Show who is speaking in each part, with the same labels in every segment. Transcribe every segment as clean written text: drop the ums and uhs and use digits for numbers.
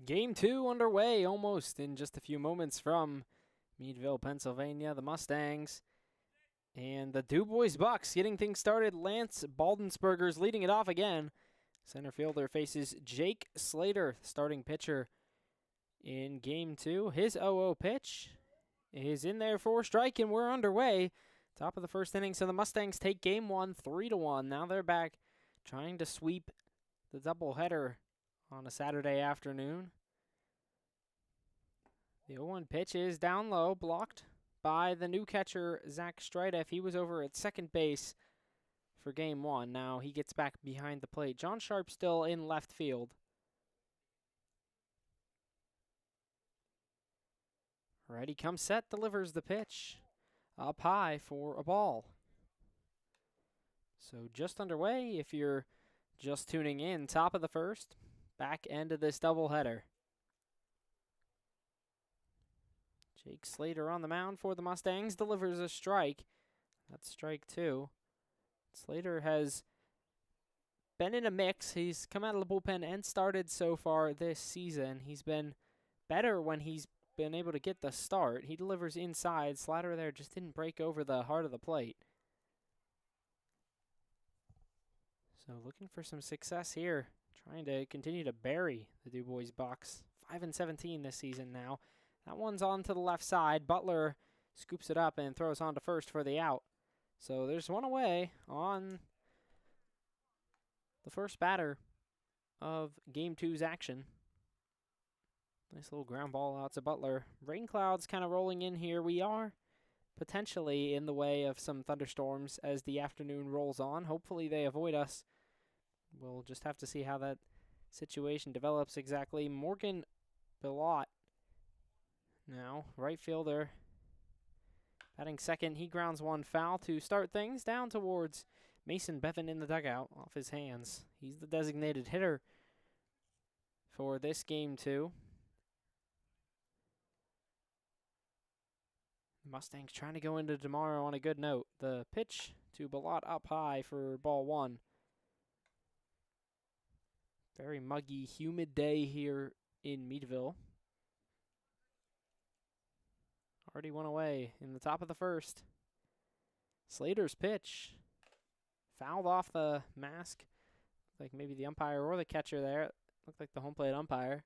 Speaker 1: Game 2 underway almost in just a few moments from Meadville, Pennsylvania. The Mustangs and the DuBois Bucks getting things started. Lance Baldensberger's leading it off again. Center fielder faces Jake Slater, starting pitcher in Game 2. His 0-0 pitch is in there for a strike, and we're underway. Top of the first inning, so the Mustangs take Game 1 3-1. Now they're back trying to sweep the doubleheader on a Saturday afternoon. The 0-1 pitch is down low, blocked by the new catcher, Zach Strideff. He was over at second base for Game 1. Now he gets back behind the plate. John Sharp still in left field. Ready, comes set, delivers the pitch up high for a ball. So just underway if you're just tuning in. Top of the first, back end of this doubleheader. Jake Slater on the mound for the Mustangs, delivers a strike. That's strike 2. Slater has been in a mix. He's come out of the bullpen and started so far this season. He's been better when he's been able to get the start. He delivers inside. Slater there just didn't break over the heart of the plate. So looking for some success here. Trying to continue to bury the DuBois Bucks. 5-17 this season now. That one's on to the left side. Butler scoops it up and throws on to first for the out. So there's one away on the first batter of Game 2's action. Nice little ground ball out to Butler. Rain clouds kind of rolling in here. We are potentially in the way of some thunderstorms as the afternoon rolls on. Hopefully they avoid us. We'll just have to see how that situation develops exactly. Morgan Billot now, right fielder, batting second. He grounds one foul to start things down towards Mason Bevan in the dugout off his hands. He's the designated hitter for this Game 2. Mustangs trying to go into tomorrow on a good note. The pitch to Billot up high for ball 1. Very muggy, humid day here in Meadville. Already one away in the top of the first. Slater's pitch. Fouled off the mask. Like maybe the umpire or the catcher there. Looked like the home plate umpire.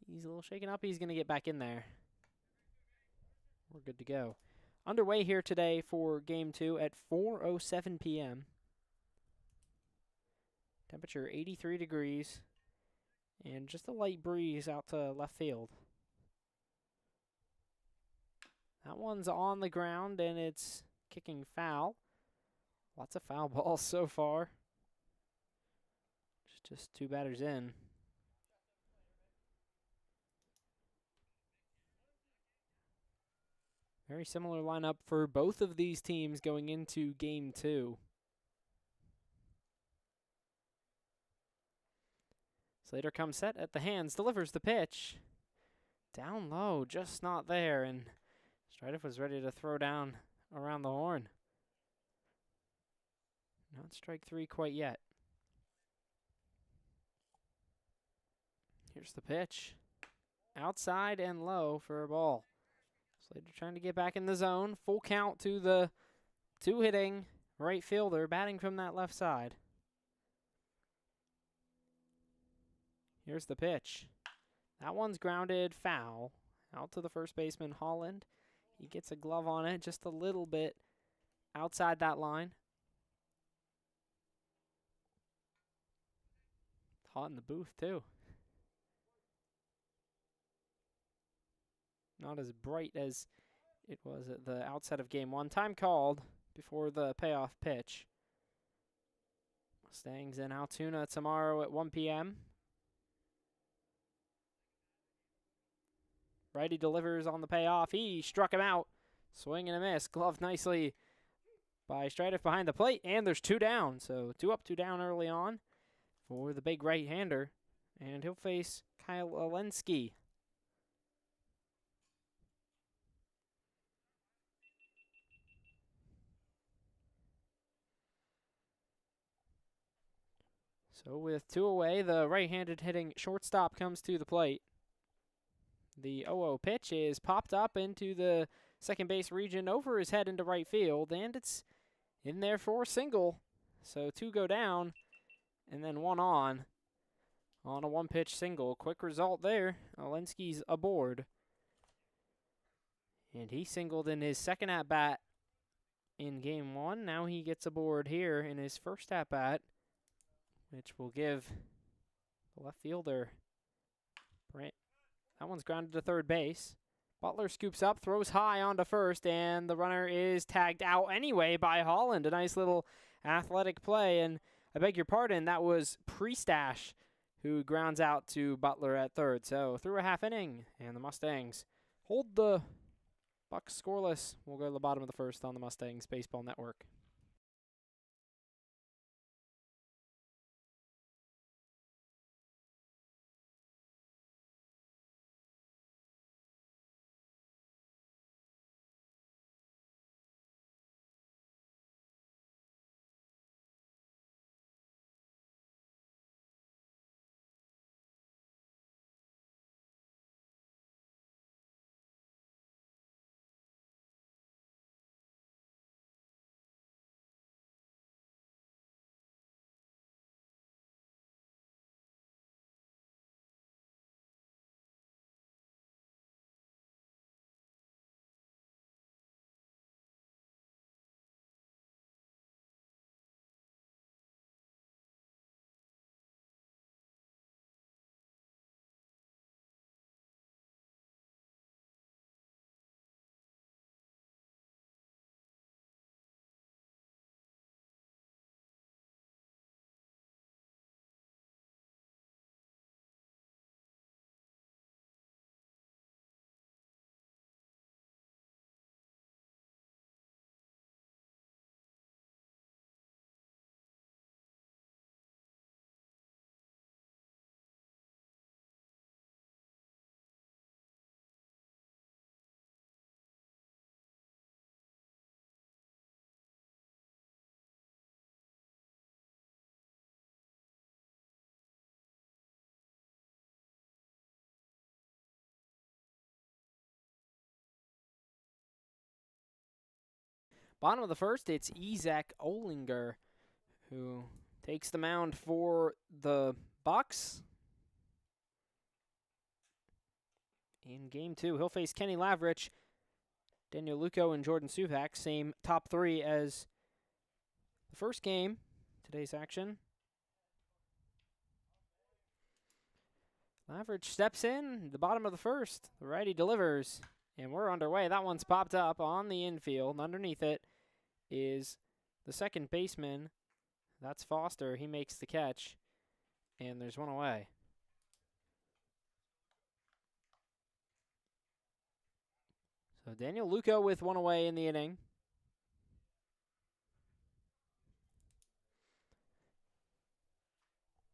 Speaker 1: He's a little shaken up. He's going to get back in there. We're good to go. Underway here today for Game 2 at 4:07 p.m. Temperature 83 degrees. And just a light breeze out to left field. That one's on the ground, and it's kicking foul. Lots of foul balls so far. Just 2 batters in. Very similar lineup for both of these teams going into Game 2. Slater comes set at the hands, delivers the pitch. Down low, just not there, and Strideff was ready to throw down around the horn. Not strike 3 quite yet. Here's the pitch. Outside and low for a ball. Slater trying to get back in the zone. Full count to the 2-hitting right fielder batting from that left side. Here's the pitch. That one's grounded foul. Out to the first baseman, Holland. He gets a glove on it just a little bit outside that line. It's hot in the booth, too. Not as bright as it was at the outset of Game 1. Time called before the payoff pitch. Mustangs in Altoona tomorrow at 1 p.m. Righty delivers on the payoff. He struck him out. Swing and a miss. Gloved nicely by Strideff behind the plate. And there's 2 down. So 2 up, 2 down early on for the big right-hander. And he'll face Kyle Alensky. So with 2 away, the right-handed hitting shortstop comes to the plate. The 0-0 pitch is popped up into the second base region over his head into right field, and it's in there for a single. So 2 go down, and then 1 on a 1-pitch single. Quick result there. Olenski's aboard. And he singled in his second at-bat in Game 1. Now he gets aboard here in his first at-bat, which will give the left fielder Brant. That one's grounded to third base. Butler scoops up, throws high onto first, and the runner is tagged out anyway by Holland. A nice little athletic play, and I beg your pardon, that was Priestash who grounds out to Butler at third. So through a half inning, and the Mustangs hold the Bucks scoreless. We'll go to the bottom of the first on the Mustangs Baseball Network. Bottom of the first, it's Isaac Olinger who takes the mound for the Bucks. In Game 2, he'll face Kenny Lavrich, Daniel Luco, and Jordan Suvak. Same top 3 as the first game, today's action. Lavrich steps in, the bottom of the first. The righty delivers, and we're underway. That one's popped up on the infield. Underneath it is the second baseman. That's Foster. He makes the catch, and there's 1 away. So Daniel Luco with 1 away in the inning.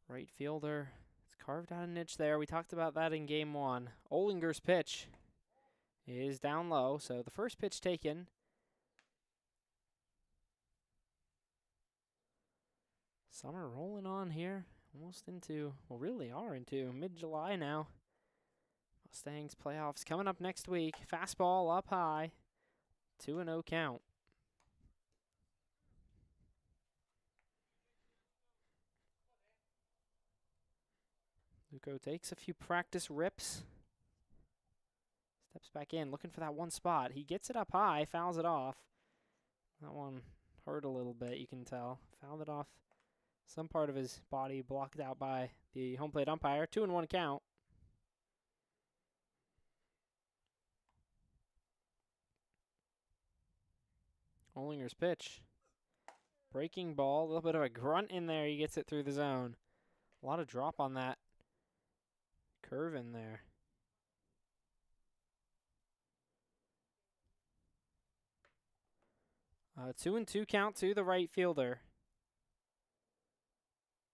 Speaker 1: Right fielder. It's carved out a niche there. We talked about that in Game 1. Olinger's pitch is down low. So the first pitch taken. Summer rolling on here. Almost into, well, really are into mid-July now. Mustangs playoffs coming up next week. Fastball up high. 2-0 count. Luco takes a few practice rips. Steps back in, looking for that one spot. He gets it up high, fouls it off. That one hurt a little bit, you can tell. Fouled it off. Some part of his body blocked out by the home plate umpire. 2-1 count. Olinger's pitch. Breaking ball, a little bit of a grunt in there. He gets it through the zone. A lot of drop on that curve in there. Uh, 2-2 count to the right fielder.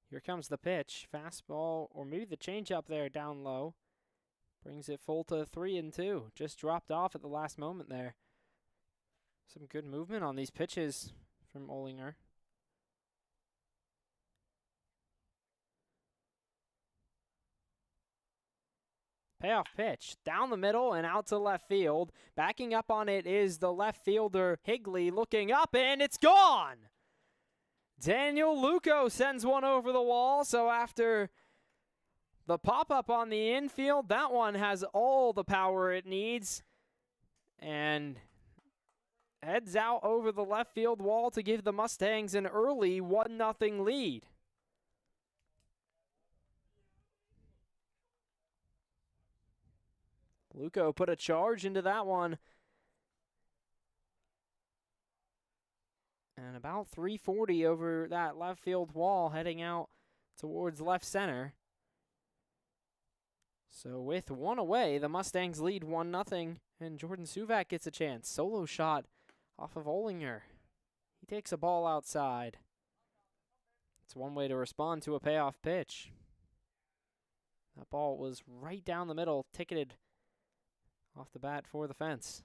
Speaker 1: Here comes the pitch. Fastball, or maybe the changeup there down low. Brings it full to 3-2. Just dropped off at the last moment there. Some good movement on these pitches from Olinger. Payoff pitch down the middle and out to left field. Backing up on it is the left fielder Higley, looking up, and it's gone. Daniel Luco sends one over the wall. So after the pop-up on the infield, that one has all the power it needs and heads out over the left field wall to give the Mustangs an early 1-0 lead. Luco put a charge into that one. And about 340 over that left field wall, heading out towards left center. So with one away, the Mustangs lead 1-0, and Jordan Suvak gets a chance. Solo shot off of Olinger. He takes a ball outside. It's one way to respond to a payoff pitch. That ball was right down the middle, ticketed off the bat for the fence.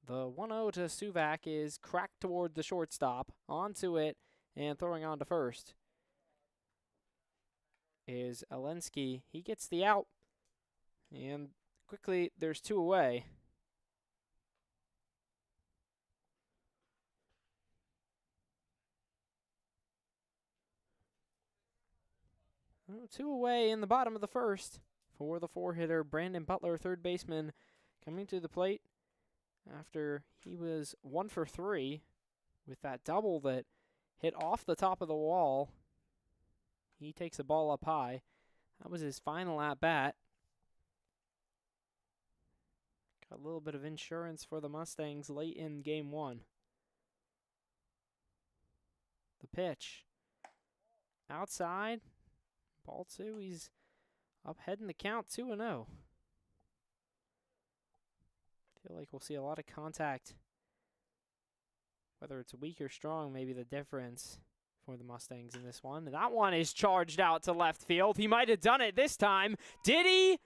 Speaker 1: The 1-0 to Suvak is cracked toward the shortstop, onto it, and throwing on to first is Alensky. He gets the out, and quickly there's two away. Two away in the bottom of the first for the four-hitter Brandon Butler, third baseman, coming to the plate after he was 1 for 3 with that double that hit off the top of the wall. He takes the ball up high. That was his final at-bat. Got a little bit of insurance for the Mustangs late in game one. The pitch. Outside. Ball 2. He's up heading the count 2-0. Feel like we'll see a lot of contact. Whether it's weak or strong, maybe the difference for the Mustangs in this one. And that one is charged out to left field. He might have done it this time. Did he?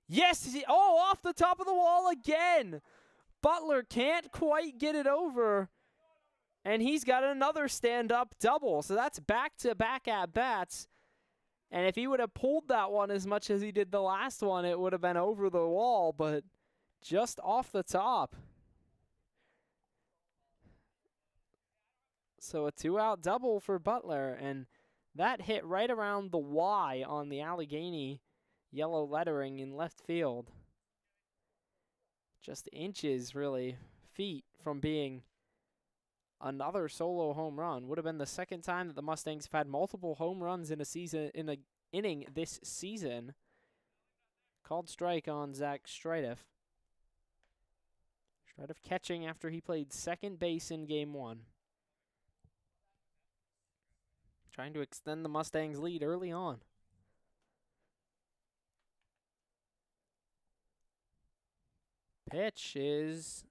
Speaker 1: Yes. Oh, off the top of the wall again. Butler can't quite get it over. And he's got another stand-up double. So that's back-to-back at-bats. And if he would have pulled that one as much as he did the last one, it would have been over the wall, but just off the top. So a 2-out double for Butler, and that hit right around the Y on the Allegheny yellow lettering in left field. Just inches, really, feet from being another solo home run. Would have been the second time that the Mustangs have had multiple home runs in a inning this season. Called strike on Zach Strideff. Strideff catching after he played second base in game one. Trying to extend the Mustangs' lead early on. Pitch is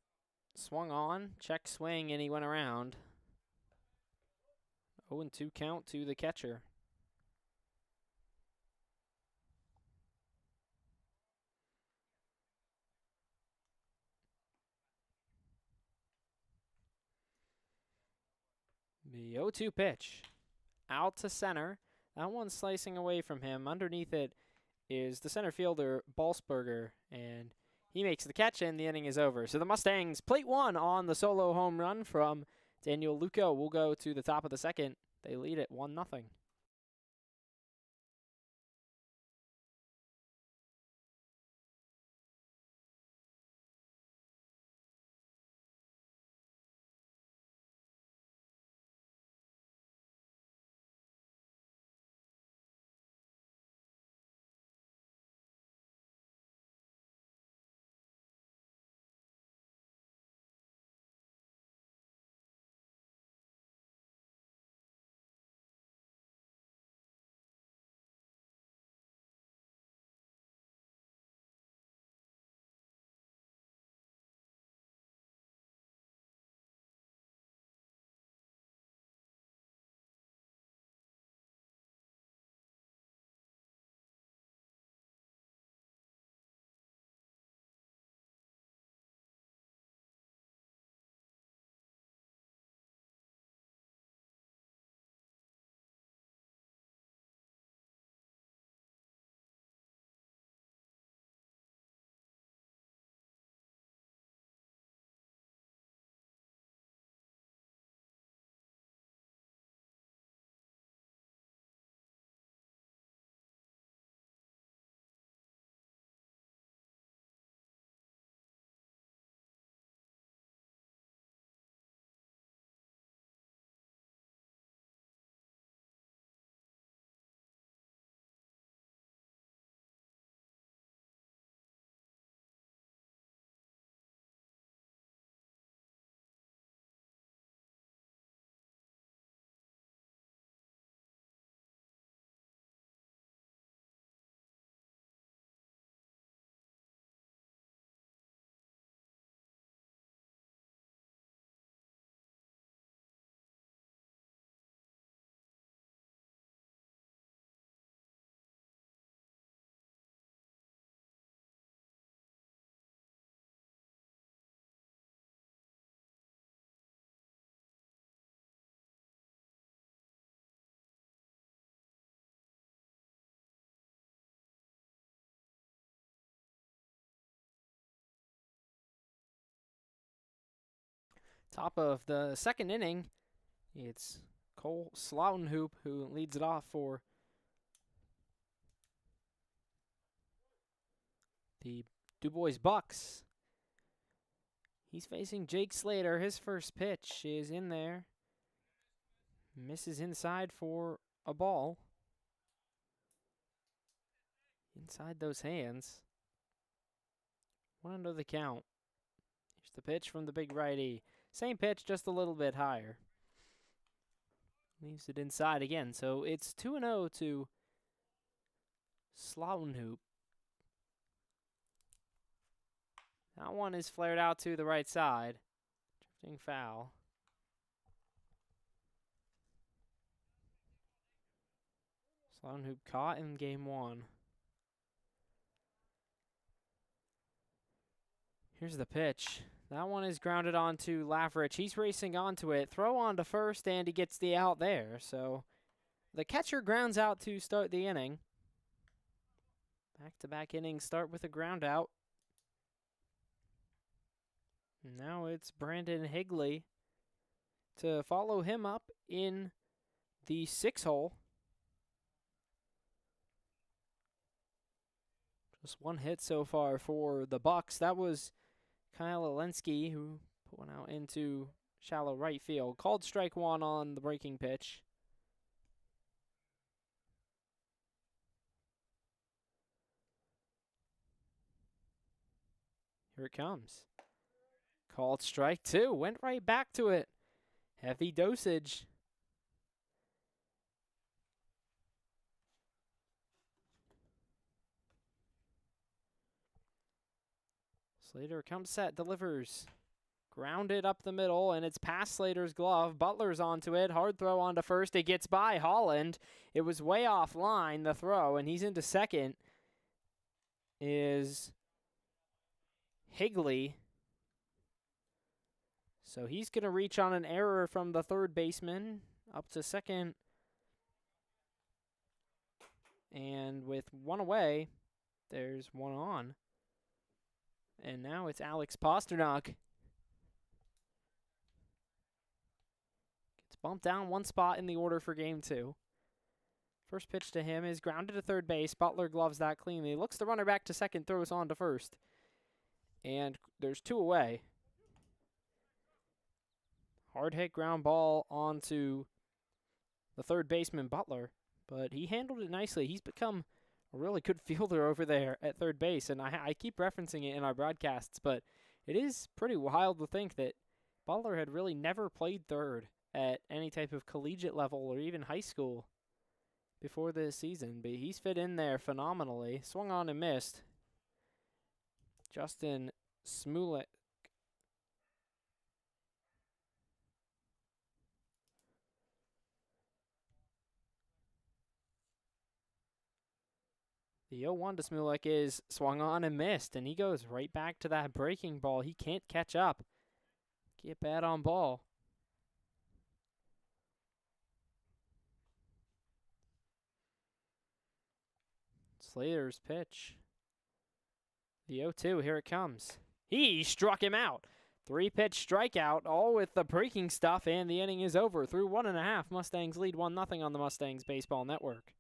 Speaker 1: swung on, check swing, and he went around. 0-2 count to the catcher. The 0-2 pitch. Out to center. That one's slicing away from him. Underneath it is the center fielder, Balsberger, and he makes the catch, and the inning is over. So the Mustangs plate one on the solo home run from Daniel Luco. Will go to the top of the second. They lead it 1-0. Top of the second inning, it's Cole Slautenhoop who leads it off for the DuBois Bucks. He's facing Jake Slater. His first pitch is in there. Misses inside for a ball. Inside those hands. 1-0 the count. Here's the pitch from the big righty. Same pitch, just a little bit higher. Leaves it inside again. So it's 2-0 to Slautenhoop. That one is flared out to the right side. Drifting foul. Slautenhoop caught in game one. Here's the pitch. That one is grounded onto Lavrich. He's racing onto it. Throw on to first, and he gets the out there. So the catcher grounds out to start the inning. Back-to-back innings start with a ground out. Now it's Brandon Higley to follow him up in the 6-hole. Just one hit so far for the Bucks. That was Kyle Alensky who put one out into shallow right field. Called strike one on the breaking pitch. Here it comes. Called strike two. Went right back to it. Heavy dosage. Slater comes set, delivers. Grounded up the middle, and it's past Slater's glove. Butler's onto it. Hard throw onto first. It gets by Holland. It was way offline, the throw, and he's into second. Is Higley. So he's going to reach on an error from the third baseman up to second. And with one away, there's one on. And now it's Alex Pasternak. Gets bumped down one spot in the order for game two. First pitch to him is grounded to third base. Butler gloves that cleanly. Looks the runner back to second, throws on to first. And there's two away. Hard hit ground ball onto the third baseman, Butler. But he handled it nicely. He's become a really good fielder over there at third base, and I keep referencing it in our broadcasts, but it is pretty wild to think that Butler had really never played third at any type of collegiate level or even high school before this season, but he's fit in there phenomenally. Swung on and missed. Justin Smolik. The 0-1 to Smolik is swung on and missed, and he goes right back to that breaking ball. He can't catch up. Get bad on ball. Slater's pitch. The 0-2, here it comes. He struck him out. 3-pitch strikeout, all with the breaking stuff, and the inning is over. Through 1.5, Mustangs lead 1-0 on the Mustangs Baseball Network.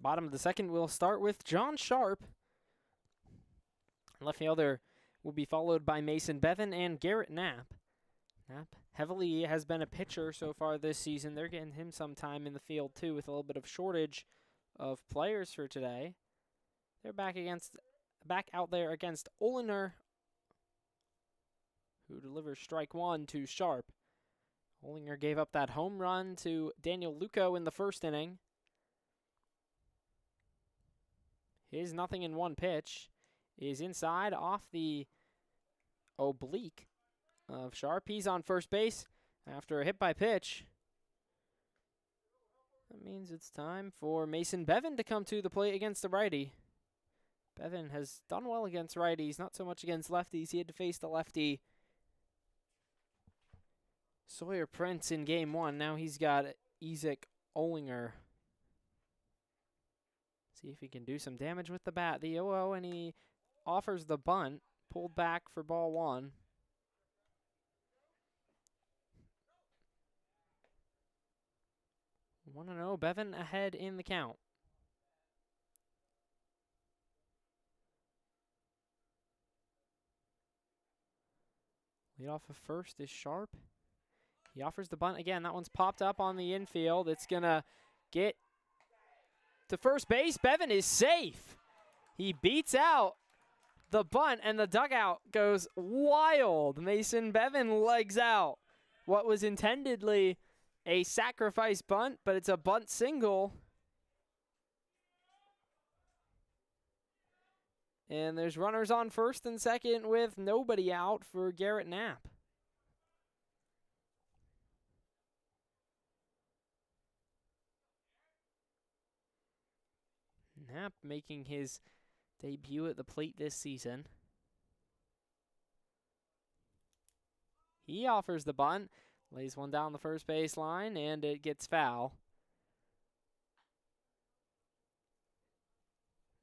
Speaker 1: Bottom of the second, we'll start with John Sharp. Left fielder will be followed by Mason Bevan and Garrett Knapp. Knapp heavily has been a pitcher so far this season. They're getting him some time in the field, too, with a little bit of shortage of players for today. They're back out there against Olinger, who delivers strike one to Sharp. Olinger gave up that home run to Daniel Luco in the first inning. His 0-1 pitch is inside off the oblique of Sharp. He's on first base after a hit by pitch. That means it's time for Mason Bevan to come to the plate against the righty. Bevan has done well against righties, not so much against lefties. He had to face the lefty Sawyer Prince in game one. Now he's got Isaac Olinger. See if he can do some damage with the bat. The 0-0, and he offers the bunt. Pulled back for ball one. Want to know, Bevan ahead in the count. Lead off of first is Sharp. He offers the bunt again. That one's popped up on the infield. It's going to get to first base. Bevan is safe. He beats out the bunt, and the dugout goes wild. Mason Bevan legs out what was intendedly a sacrifice bunt, but it's a bunt single. And there's runners on first and second with nobody out for Garrett Knapp. Knapp making his debut at the plate this season. He offers the bunt, lays one down the first base line, and it gets foul.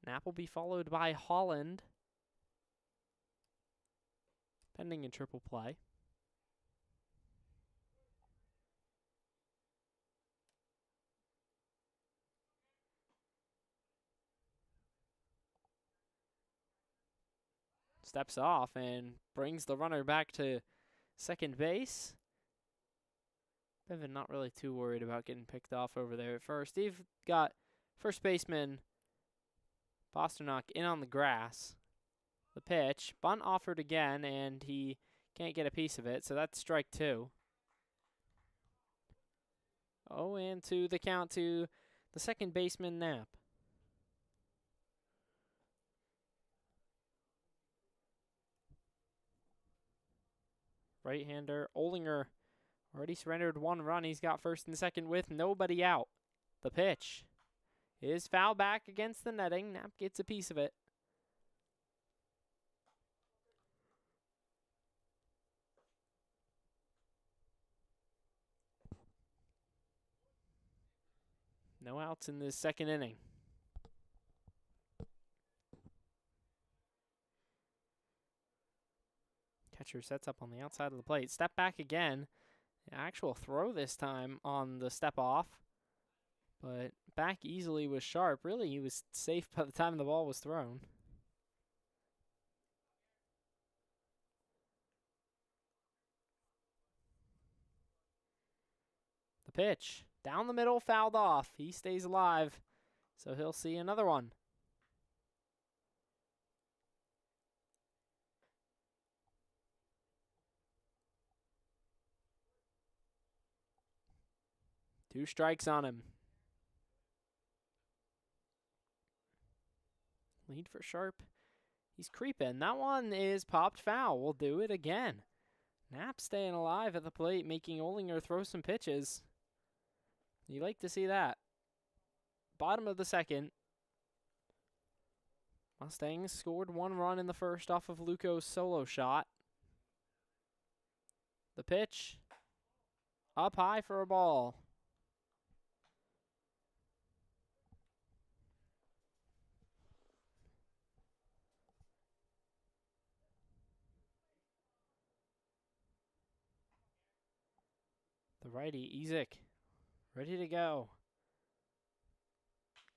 Speaker 1: Knapp will be followed by Holland, pending a triple play. Steps off and brings the runner back to second base. Bevan not really too worried about getting picked off over there at first. Steve got first baseman Bosternock in on the grass. The pitch, bunt offered again, and he can't get a piece of it, so that's strike two. Oh, and to the count to the second baseman, Knapp. Right-hander Olinger already surrendered one run. He's got first and second with nobody out. The pitch is foul back against the netting. Knapp gets a piece of it. No outs in this second inning. Catcher sets up on the outside of the plate. Step back again. The actual throw this time on the step off. But back easily was Sharp. Really, he was safe by the time the ball was thrown. The pitch. Down the middle, fouled off. He stays alive, so he'll see another one. Two strikes on him. Lead for Sharp. He's creeping. That one is popped foul. We'll do it again. Knapp staying alive at the plate, making Olinger throw some pitches. You like to see that. Bottom of the second. Mustangs scored one run in the first off of Luco's solo shot. The pitch. Up high for a ball. The righty, Isaac, ready to go.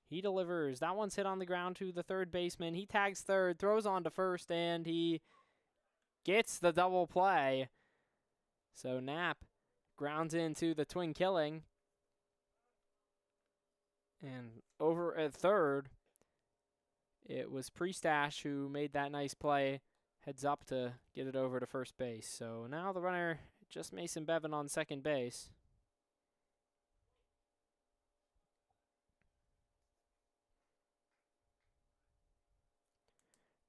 Speaker 1: He delivers. That one's hit on the ground to the third baseman. He tags third, throws on to first, and he gets the double play. So Knapp grounds into the twin killing. And over at third, it was Priestash who made that nice play. Heads up to get it over to first base. So now the runner, just Mason Bevan on second base.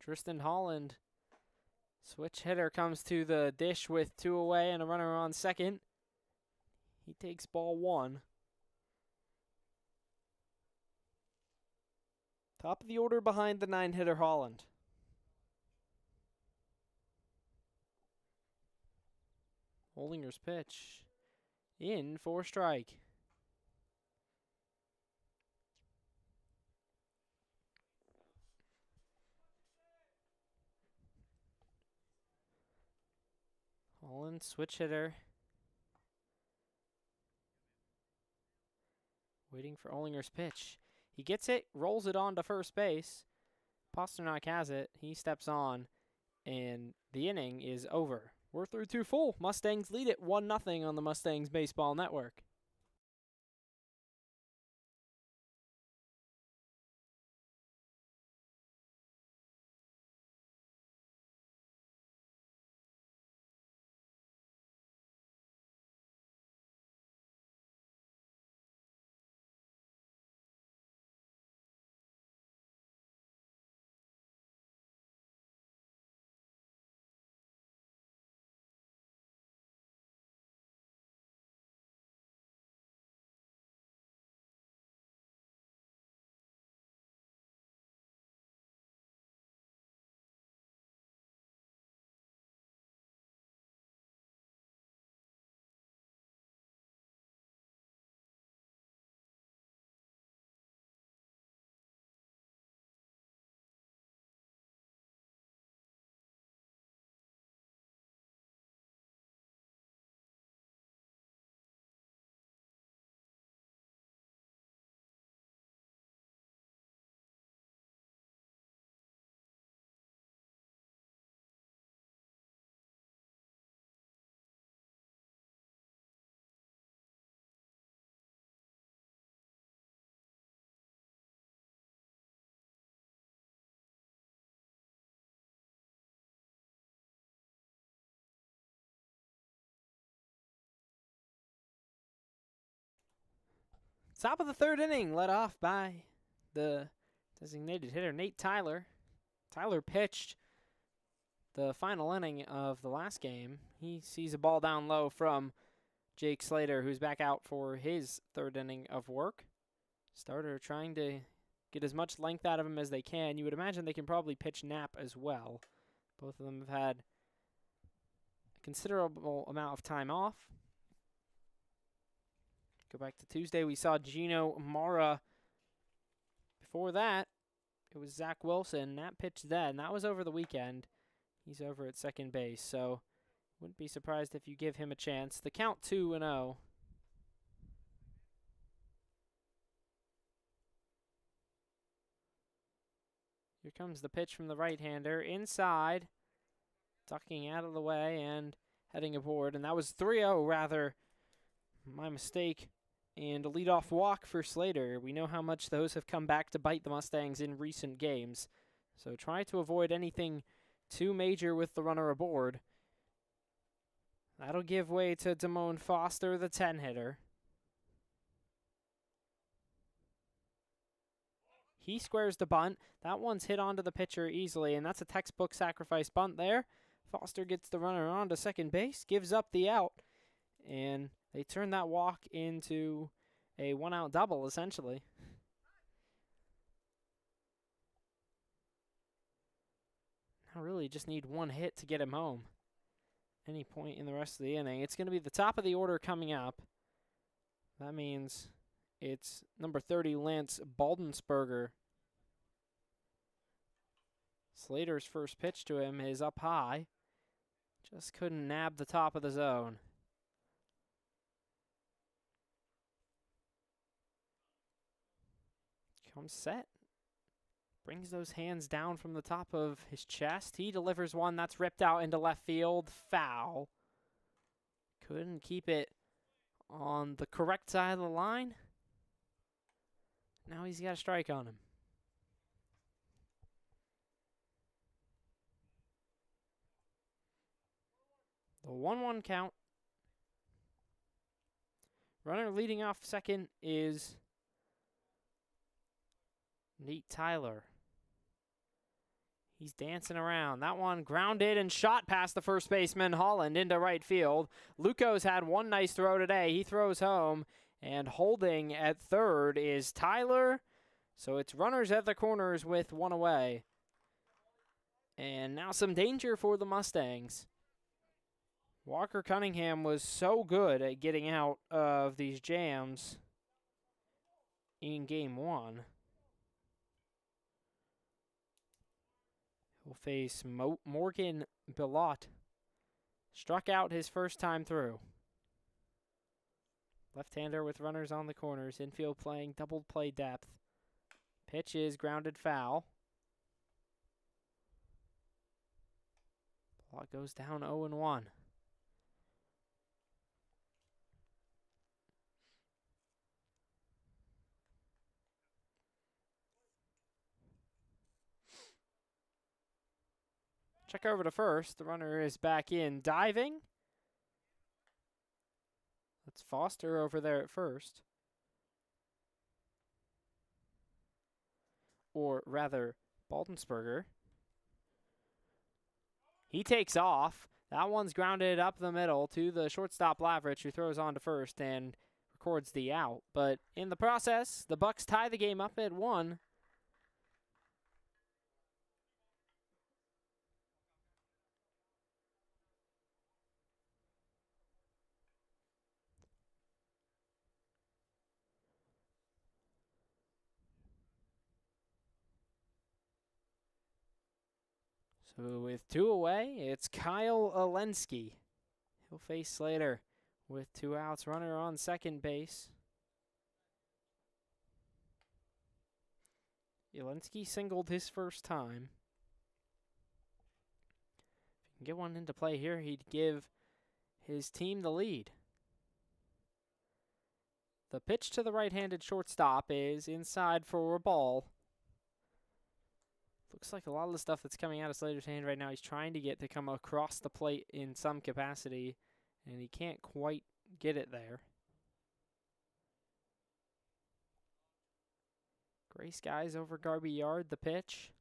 Speaker 1: Tristan Holland, switch hitter, comes to the dish with 2 away and a runner on second. He takes ball 1. Top of the order behind the 9-hitter Holland. Hollinger's pitch in for strike. Holland, switch hitter. Waiting for Ollinger's pitch. He gets it, rolls it on to first base. Pasternak has it. He steps on, and the inning is over. We're through 2 full. Mustangs lead it 1-0 on the Mustangs Baseball Network. Top of the 3rd inning, led off by the designated hitter, Nate Tyler. Tyler pitched the final inning of the last game. He sees a ball down low from Jake Slater, who's back out for his 3rd inning of work. Starter trying to get as much length out of him as they can. You would imagine they can probably pitch Knapp as well. Both of them have had a considerable amount of time off. Go back to Tuesday, we saw Gino Mara. Before that, it was Zach Wilson. That pitched then. That was over the weekend. He's over at second base, so wouldn't be surprised if you give him a chance. The count 2-0. Here comes the pitch from the right-hander. Inside, ducking out of the way and heading aboard. And that was 3-0, rather. My mistake. And a leadoff walk for Slater. We know how much those have come back to bite the Mustangs in recent games. So try to avoid anything too major with the runner aboard. That'll give way to Damone Foster, the 10-hitter. He squares the bunt. That one's hit onto the pitcher easily, and that's a textbook sacrifice bunt there. Foster gets the runner on to second base, gives up the out, and they turn that walk into a 1-out double, essentially. Now really just need 1 hit to get him home. Any point in the rest of the inning. It's going to be the top of the order coming up. That means it's number 30, Lance Baldensberger. Slater's first pitch to him is up high. Just couldn't nab the top of the zone. Comes set. Brings those hands down from the top of his chest. He delivers one that's ripped out into left field. Foul. Couldn't keep it on the correct side of the line. Now he's got a strike on him. The 1-1 count. Runner leading off second is Nate Tyler. He's dancing around. That one grounded and shot past the first baseman, Holland, into right field. Luco's had one nice throw today. He throws home, and holding at third is Tyler. So it's runners at the corners with one away. And now some danger for the Mustangs. Walker Cunningham was so good at getting out of these jams in game one. He'll face Morgan Bilot. Struck out his first time through. Left-hander with runners on the corners. Infield playing double play depth. Pitch is grounded foul. Bilot goes down 0-1. Check over to first. The runner is back in diving. That's Foster over there at first. Or rather, Baldensberger. He takes off. That one's grounded up the middle to the shortstop Lavrich, who throws on to first and records the out. But in the process, the Bucks tie the game up at 1. So with 2 away, it's Kyle Alensky. He'll face Slater with 2 outs. Runner on second base. Alensky singled his first time. If he can get one into play here, he'd give his team the lead. The pitch to the right-handed shortstop is inside for a ball. Looks like a lot of the stuff that's coming out of Slater's hand right now, he's trying to get to come across the plate in some capacity, and he can't quite get it there. Gray skies over Garby Yard, the pitch.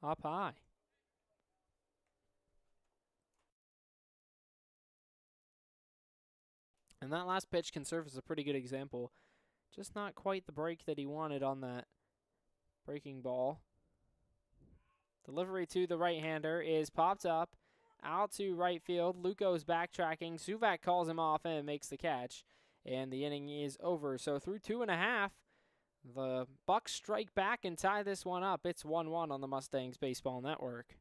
Speaker 1: Up high. And that last pitch can serve as a pretty good example. Just not quite the break that he wanted on that breaking ball. Delivery to the right-hander is popped up. Out to right field. Luco's backtracking. Suvak calls him off and makes the catch. And the inning is over. So through 2.5, the Bucks strike back and tie this one up. It's 1-1 on the Mustangs Baseball Network.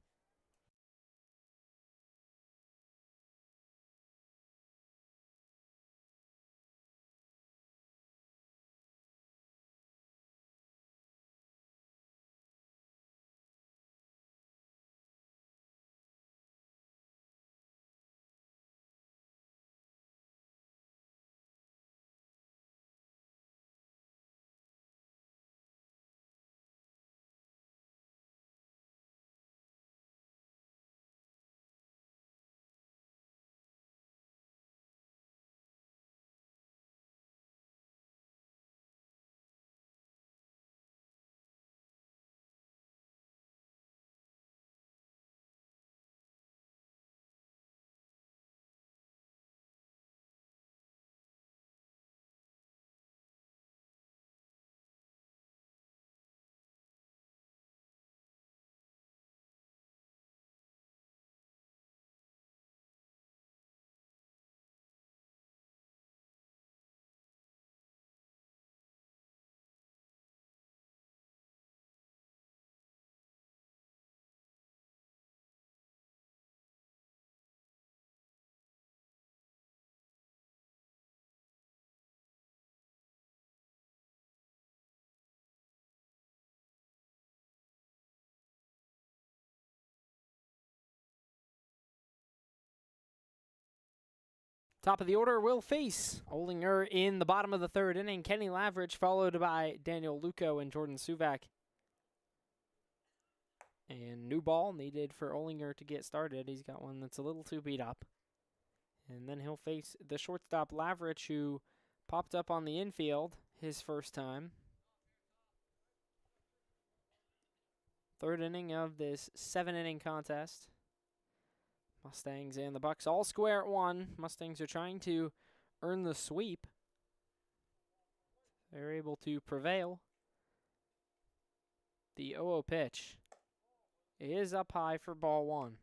Speaker 1: Top of the order will face Olinger in the bottom of the third inning. Kenny Lavridge followed by Daniel Luco and Jordan Suvak. And new ball needed for Olinger to get started. He's got one that's a little too beat up. And then he'll face the shortstop Lavridge, who popped up on the infield his first time. Third inning of this 7-inning contest. Mustangs and the Bucks all square at one. Mustangs are trying to earn the sweep. They're able to prevail. The 0-0 pitch is up high for ball one.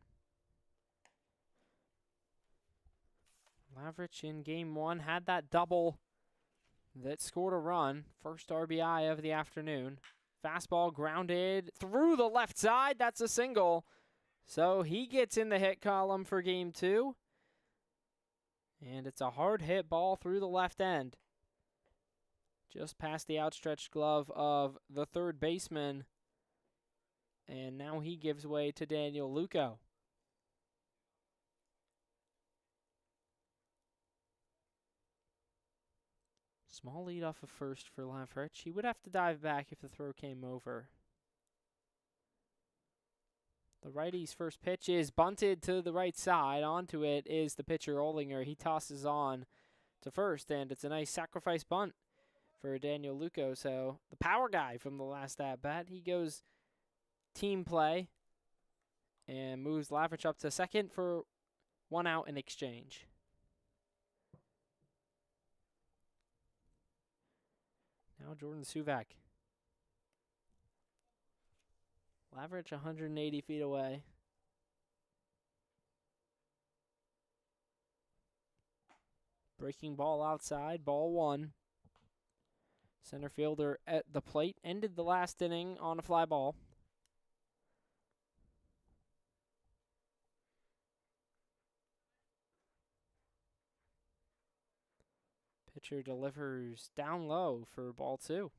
Speaker 1: Lavridge in game one had that double that scored a run. First RBI of the afternoon. Fastball grounded through the left side. That's a single. So he gets in the hit column for game two. And it's a hard hit ball through the left end. Just past the outstretched glove of the third baseman. And now he gives way to Daniel Luco. Small lead off of first for Lavridge. He would have to dive back if the throw came over. The righty's first pitch is bunted to the right side. Onto it is the pitcher, Olinger. He tosses on to first, and it's a nice sacrifice bunt for Daniel Luco. So the power guy from the last at-bat, he goes team play and moves Lavridge up to second for one out in exchange. Now Jordan Suvak. Lavridge 180 feet away. Breaking ball outside, ball one. Center fielder at the plate ended the last inning on a fly ball. Pitcher delivers down low for ball two.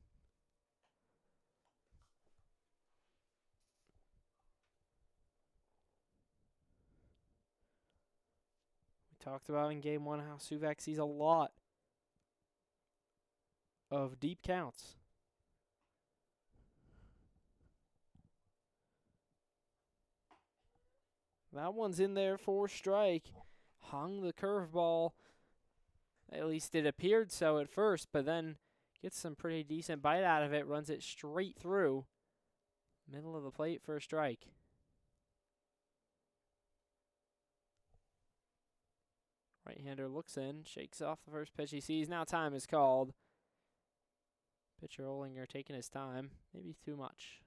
Speaker 1: Talked about in game one how Suvak sees a lot of deep counts. That one's in there for strike. Hung the curveball. At least it appeared so at first, but then gets some pretty decent bite out of it. Runs it straight through. Middle of the plate for a strike. Right-hander looks in, shakes off the first pitch he sees. Now time is called. Pitcher Olinger taking his time, maybe too much.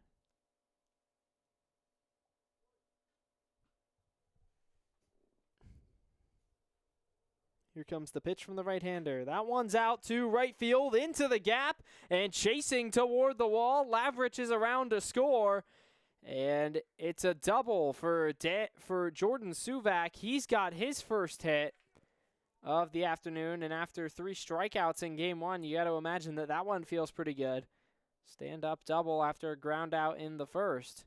Speaker 1: Here comes the pitch from the right-hander. That one's out to right field, into the gap, and chasing toward the wall. Lavridge is around to score, and it's a double for Jordan Suvak. He's got his first hit of the afternoon, and after 3 strikeouts in game one, you got to imagine that that one feels pretty good. Stand-up double after a ground out in the first,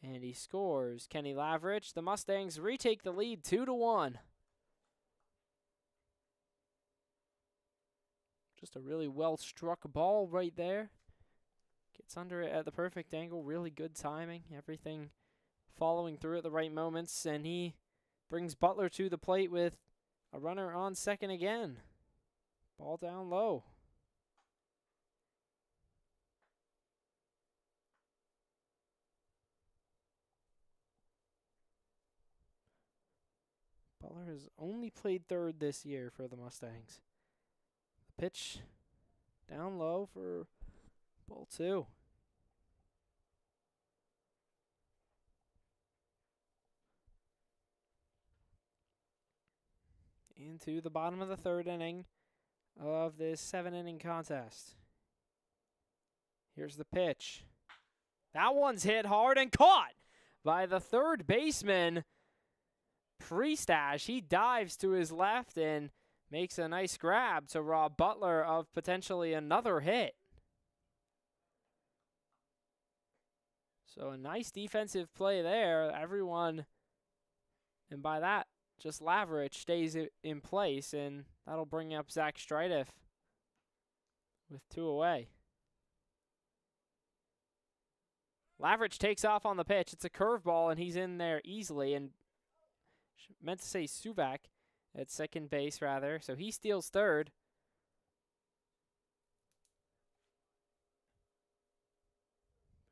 Speaker 1: and he scores. Kenny Lavridge. The Mustangs retake the lead 2-1. Just a really well-struck ball right there. Gets under it at the perfect angle. Really good timing. Everything following through at the right moments, and he brings Butler to the plate with a runner on second again. Ball down low. Butler has only played third this year for the Mustangs. The pitch down low for ball two. Into the bottom of the third inning of this 7-inning contest. Here's the pitch. That one's hit hard and caught by the third baseman, Priestash. He dives to his left and makes a nice grab to rob Butler of potentially another hit. So a nice defensive play there. Everyone, and by that, just Lavrich stays in place, and that'll bring up Zach Strideff with 2 away. Lavrich takes off on the pitch. It's a curveball, and he's in there easily. And meant to say Suvak at second base, rather. So he steals third.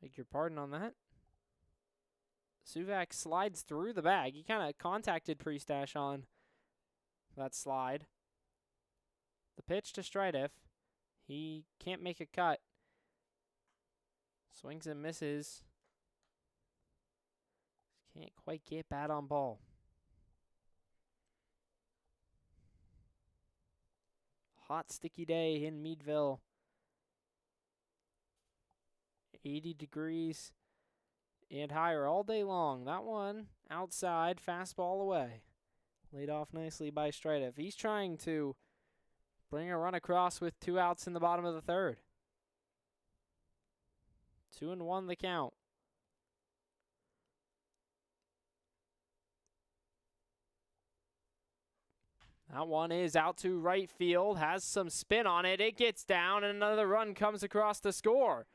Speaker 1: Beg your pardon on that. Suvak slides through the bag. He kind of contacted Priestash on that slide. The pitch to Strideff. He can't make a cut. Swings and misses. Can't quite get bat on ball. Hot, sticky day in Meadville. 80 degrees and higher all day long. That one outside, fastball away. Laid off nicely by Strideff. He's trying to bring a run across with 2 outs in the bottom of the third. 2-1 the count. That one is out to right field, has some spin on it. It gets down, and another run comes across to score.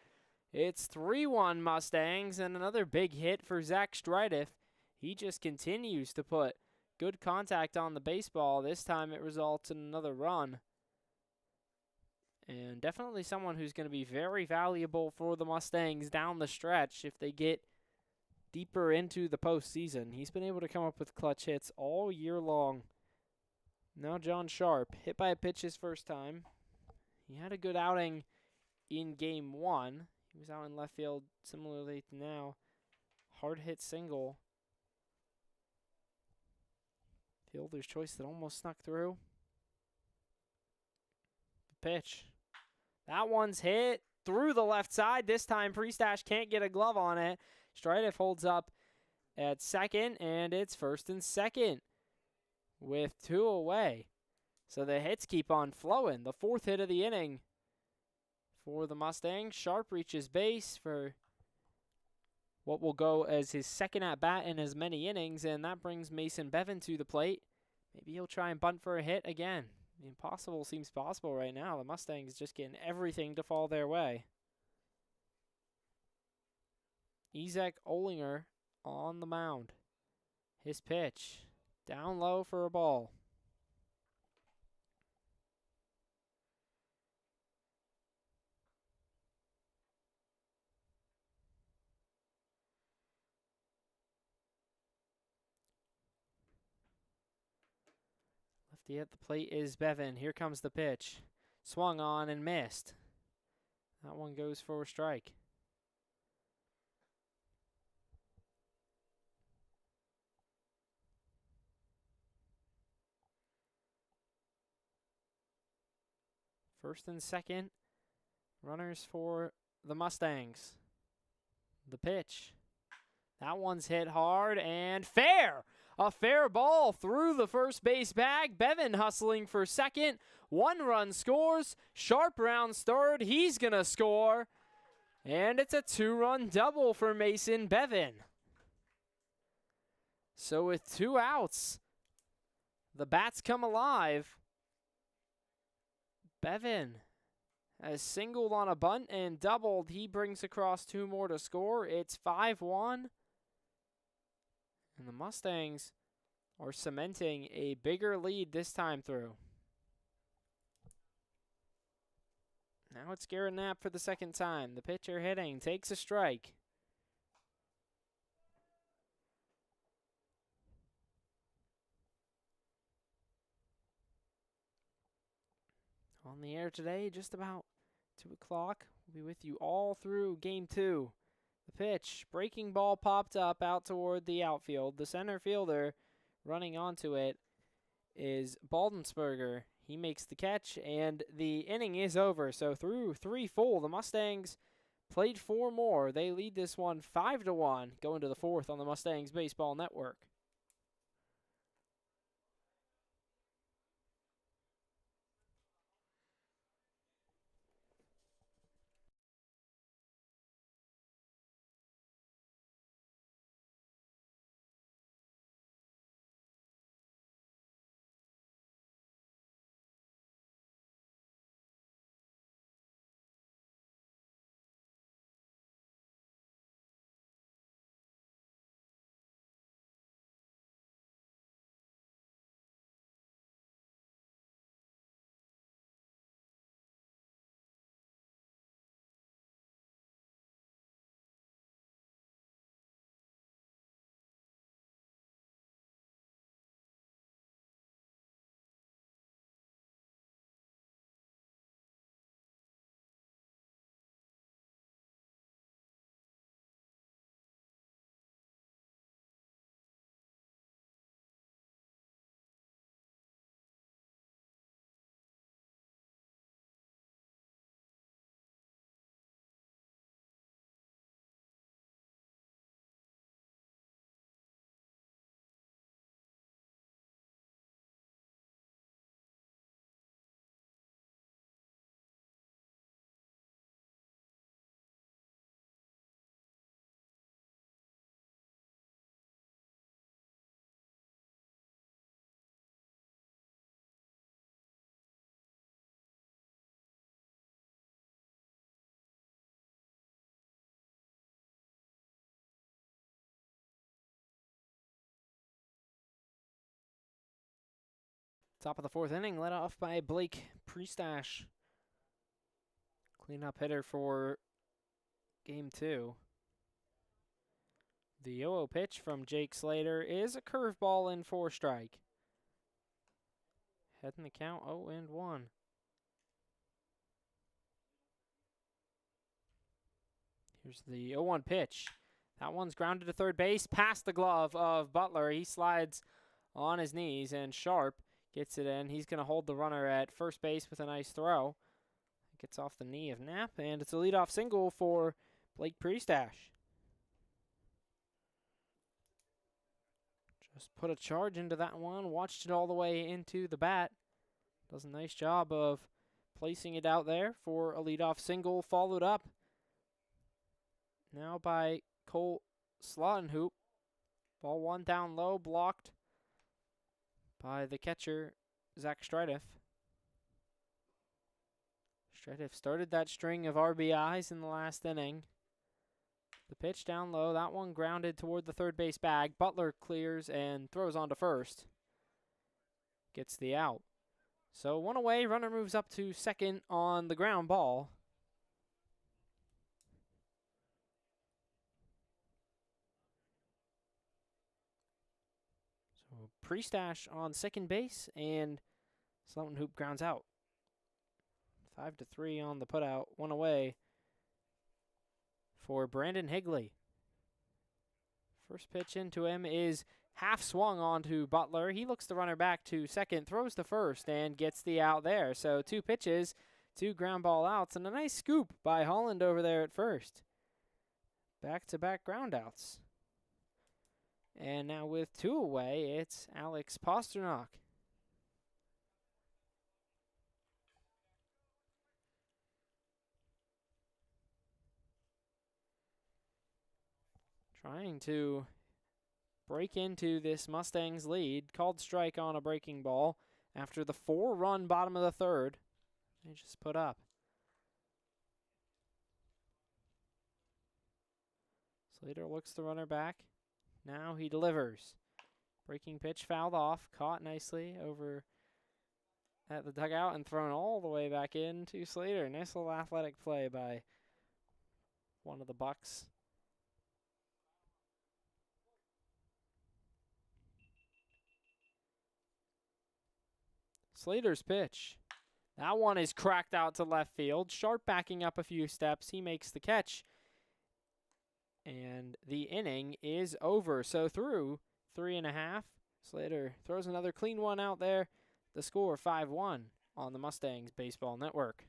Speaker 1: It's 3-1 Mustangs, and another big hit for Zach Strideff. He just continues to put good contact on the baseball. This time it results in another run. And definitely someone who's going to be very valuable for the Mustangs down the stretch if they get deeper into the postseason. He's been able to come up with clutch hits all year long. Now John Sharp, hit by a pitch his first time. He had a good outing in game 1. He was out in left field similarly to now. Hard hit single. Fielder's choice that almost snuck through. The pitch. That one's hit through the left side. This time Priestash can't get a glove on it. Strideff holds up at second, and it's first and second with 2 away. So the hits keep on flowing. The 4th hit of the inning for the Mustangs. Sharp reaches base for what will go as his second at-bat in as many innings, and that brings Mason Bevan to the plate. Maybe he'll try and bunt for a hit again. The impossible seems possible right now. The Mustangs just getting everything to fall their way. Isaac Olinger on the mound. His pitch. Down low for a ball. Lefty at the plate is Bevan. Here comes the pitch. Swung on and missed. That one goes for a strike. First and second, runners for the Mustangs. The pitch. That one's hit hard and fair. A fair ball through the first base bag. Bevan hustling for second. 1 run scores. Sharp rounds third. He's going to score. And it's a 2-run double for Mason Bevan. So with 2 outs, the bats come alive. Bevan has singled on a bunt and doubled. He brings across 2 more to score. It's 5-1. And the Mustangs are cementing a bigger lead this time through. Now it's Garrett Knapp for the second time. The pitcher hitting, takes a strike. On the air today, just about 2 o'clock. We'll be with you all through game 2. The pitch, breaking ball popped up out toward the outfield. The center fielder running onto it is Baldensberger. He makes the catch, and the inning is over. So through 3 full, the Mustangs played 4 more. They lead this one 5-1, going to the 4th on the Mustangs Baseball Network. Top of the 4th inning, led off by Blake Priestash. Cleanup hitter for game 2. The 0-0 pitch from Jake Slater is a curveball in for strike. Heading the count 0-1. Here's the 0-1 pitch. That one's grounded to third base, past the glove of Butler. He slides on his knees, and Sharp gets it in. He's going to hold the runner at first base with a nice throw. Gets off the knee of Knapp, and it's a leadoff single for Blake Priestash. Just put a charge into that one, watched it all the way into the bat. Does a nice job of placing it out there for a leadoff single, followed up now by Cole Slottenhoop. Ball 1 down low, blocked by the catcher, Zach Strideff. Strideff started that string of RBIs in the last inning. The pitch down low, that one grounded toward the third base bag. Butler clears and throws on to first. Gets the out. So 1 away, runner moves up to second on the ground ball. So Priestash on second base, and Slottenhoop grounds out. 5-3 on the putout, 1 away for Brandon Higley. First pitch into him is half swung onto Butler. He looks the runner back to second, throws to first, and gets the out there. So 2 pitches, 2 ground ball outs, and a nice scoop by Holland over there at first. Back-to-back ground outs. And now with 2 away, it's Alex Pasternak. Trying to break into this Mustangs lead. Called strike on a breaking ball after the 4-run bottom of the 3rd. They just put up. Slater looks the runner back. Now he delivers. Breaking pitch fouled off. Caught nicely over at the dugout and thrown all the way back into Slater. Nice little athletic play by one of the Bucks. Slater's pitch. That one is cracked out to left field. Sharp backing up a few steps. He makes the catch. And the inning is over. So through 3.5, Slater throws another clean one out there. The score 5-1 on the Mustangs Baseball Network.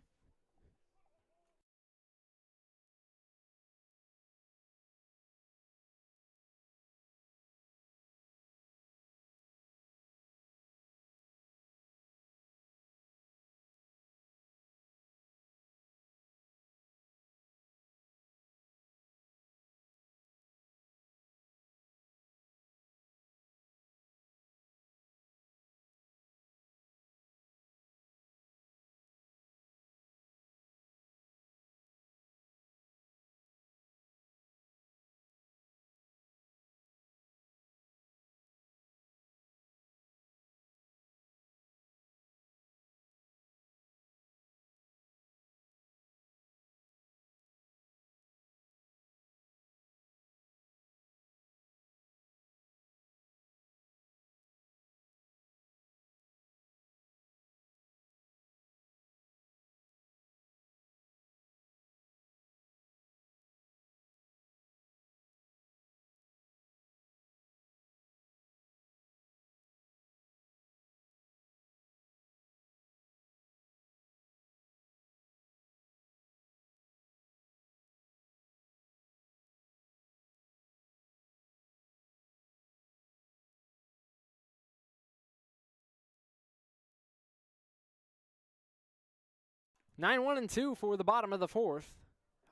Speaker 1: Nine 1-2 for the bottom of the 4th.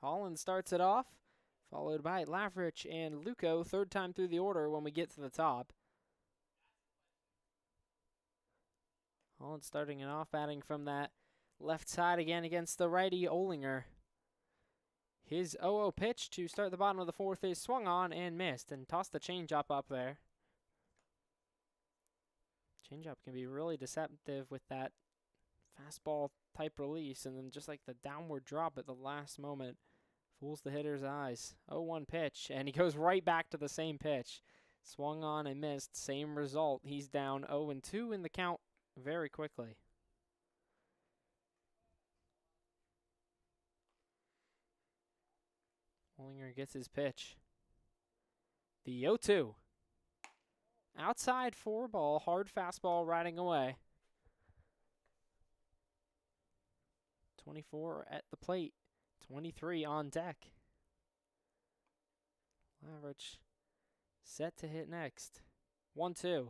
Speaker 1: Holland starts it off, followed by Lavrich and Luco, 3rd time through the order when we get to the top. Holland starting it off, batting from that left side again against the righty Olinger. His 0-0 pitch to start the bottom of the 4th is swung on and missed, and tossed the changeup up there. Changeup can be really deceptive with that fastball type release, and then just like the downward drop at the last moment fools the hitter's eyes. 0-1 pitch, and he goes right back to the same pitch. Swung on and missed, same result. He's down 0-2 in the count very quickly. Ollinger gets his pitch. The 0-2. Outside 4-ball, hard fastball riding away. 24 at the plate, 23 on deck. Lavrich set to hit next. 1-2.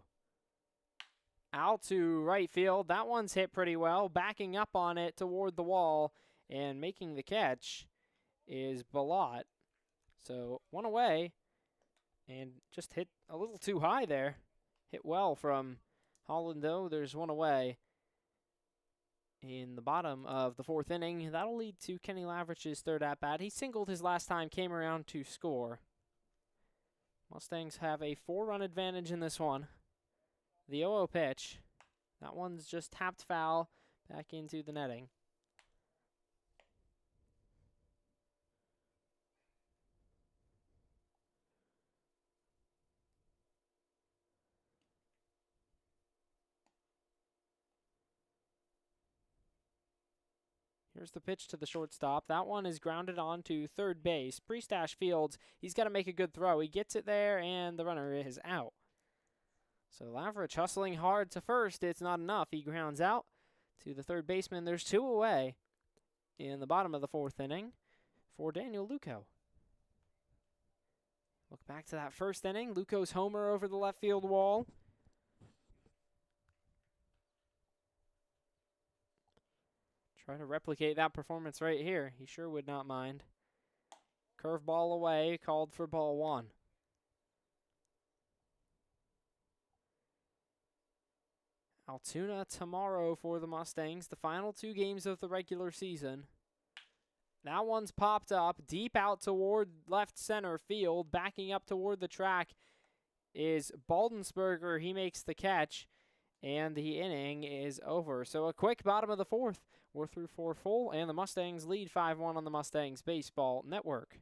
Speaker 1: Out to right field. That one's hit pretty well. Backing up on it toward the wall and making the catch is Balot. So one away and just hit a little too high there. Hit well from Holland, though. There's one away in the bottom of the 4th inning. That'll lead to Kenny Lavrich's third at-bat. He singled his last time, came around to score. Mustangs have a 4-run advantage in this one. The 0-0 pitch. That one's just tapped foul back into the netting. Here's the pitch to the shortstop. That one is grounded on to third base. Priestash Fields, he's got to make a good throw. He gets it there, and the runner is out. So Lavrich hustling hard to first. It's not enough. He grounds out to the third baseman. There's 2 away in the bottom of the 4th inning for Daniel Luco. Look back to that first inning. Luco's homer over the left field wall. Try to replicate that performance right here. He sure would not mind. Curveball away, called for ball 1. Altoona tomorrow for the Mustangs, the final 2 games of the regular season. That one's popped up, deep out toward left center field. Backing up toward the track is Baldensberger. He makes the catch, and the inning is over. So a quick bottom of the 4th. We're through 4 full, and the Mustangs lead 5-1 on the Mustangs Baseball Network.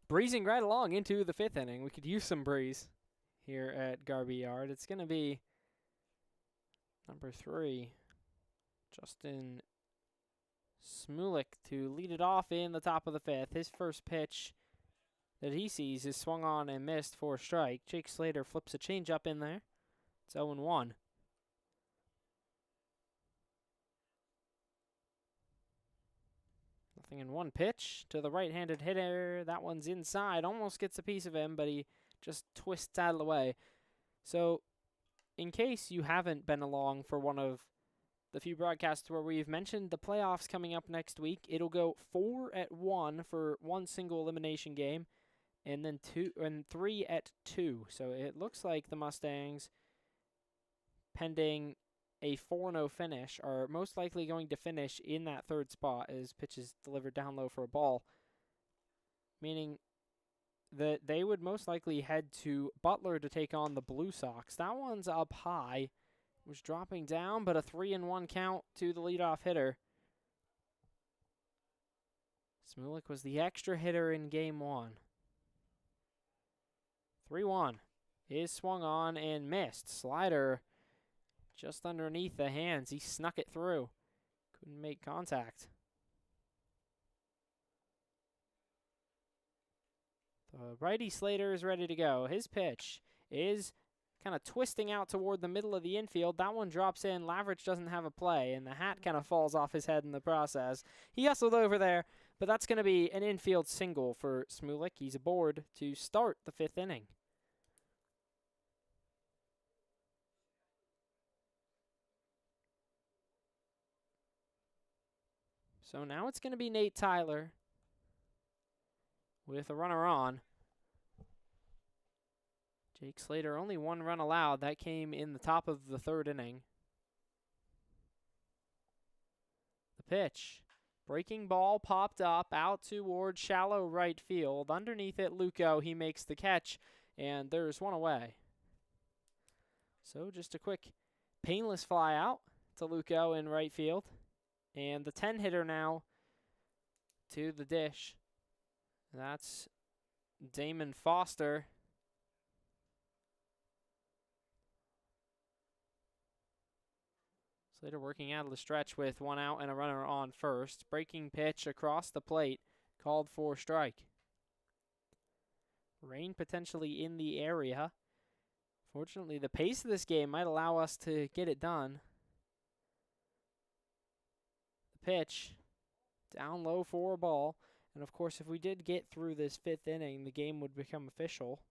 Speaker 1: Breezing right along into the 5th inning. We could use some breeze here at Garby Yard. It's going to be number 3, Justin Smulik, to lead it off in the top of the 5th. His first pitch that he sees is swung on and missed for a strike. Jake Slater flips a changeup in there. It's 0-1. Nothing in 1 pitch to the right-handed hitter. That one's inside. Almost gets a piece of him, but he just twists out of the way. So, in case you haven't been along for one of the few broadcasts where we've mentioned the playoffs coming up next week, it'll go 4-1 for 1 single elimination game, and then 3-2. So it looks like the Mustangs pending a 4-0 finish, are most likely going to finish in that third spot as pitch is delivered down low for a ball, meaning that they would most likely head to Butler to take on the Blue Sox. That one's up high, was dropping down, but a 3-1 count to the leadoff hitter. Smulik was the extra hitter in game one. 3-1 is swung on and missed. Slider just underneath the hands. He snuck it through. Couldn't make contact. The righty Slater is ready to go. His pitch is kind of twisting out toward the middle of the infield. That one drops in. Lavrich doesn't have a play, and the hat kind of falls off his head in the process. He hustled over there, but that's going to be an infield single for Smulik. He's aboard to start the 5th inning. So now it's going to be Nate Tyler with a runner on. Jake Slater, only 1 run allowed. That came in the top of the 3rd inning. The pitch. Breaking ball popped up out toward shallow right field. Underneath it, Luco, he makes the catch, and there's one away. So just a quick painless fly out to Luco in right field. And the 10-hitter now to the dish. That's Damon Foster. Slater working out of the stretch with 1 out and a runner on first. Breaking pitch across the plate, called for strike. Rain potentially in the area. Fortunately, the pace of this game might allow us to get it done. Pitch down low for a ball, and of course if we did get through this 5th inning, the game would become official.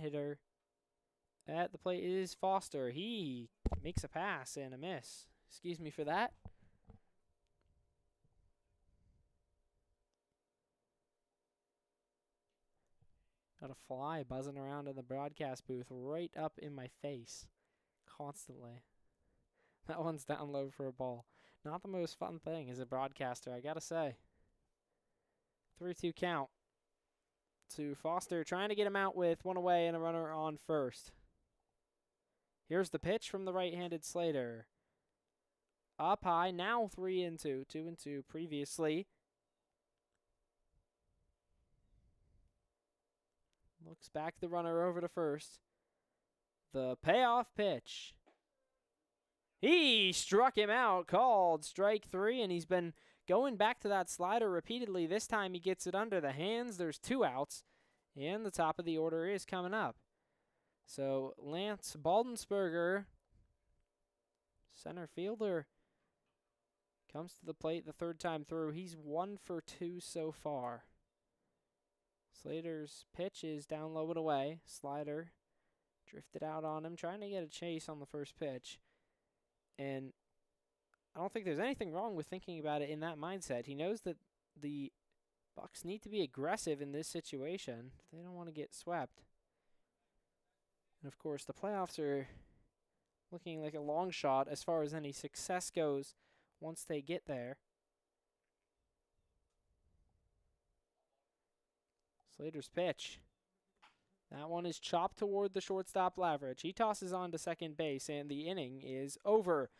Speaker 1: Hitter at the plate is Foster. He makes a pass and a miss. Excuse me for that. Got a fly buzzing around in the broadcast booth right up in my face constantly. That one's down low for a ball. Not the most fun thing as a broadcaster, I gotta say. 3-2 count to Foster, trying to get him out with 1 away and a runner on first. Here's the pitch from the right-handed Slater. Up high, now 3-2. 2-2 previously. Looks back the runner over to first. The payoff pitch. He struck him out, called strike 3, and he's been going back to that slider repeatedly. This time he gets it under the hands. There's 2 outs, and the top of the order is coming up. So Lance Baldensberger, center fielder, comes to the plate the 3rd time through. He's 1 for 2 so far. Slater's pitch is down low and away. Slider drifted out on him, trying to get a chase on the first pitch. And I don't think there's anything wrong with thinking about it in that mindset. He knows that the Bucks need to be aggressive in this situation. They don't want to get swept. And of course, the playoffs are looking like a long shot as far as any success goes once they get there. Slater's pitch. That one is chopped toward the shortstop Lavrich. He tosses on to second base, and the inning is over.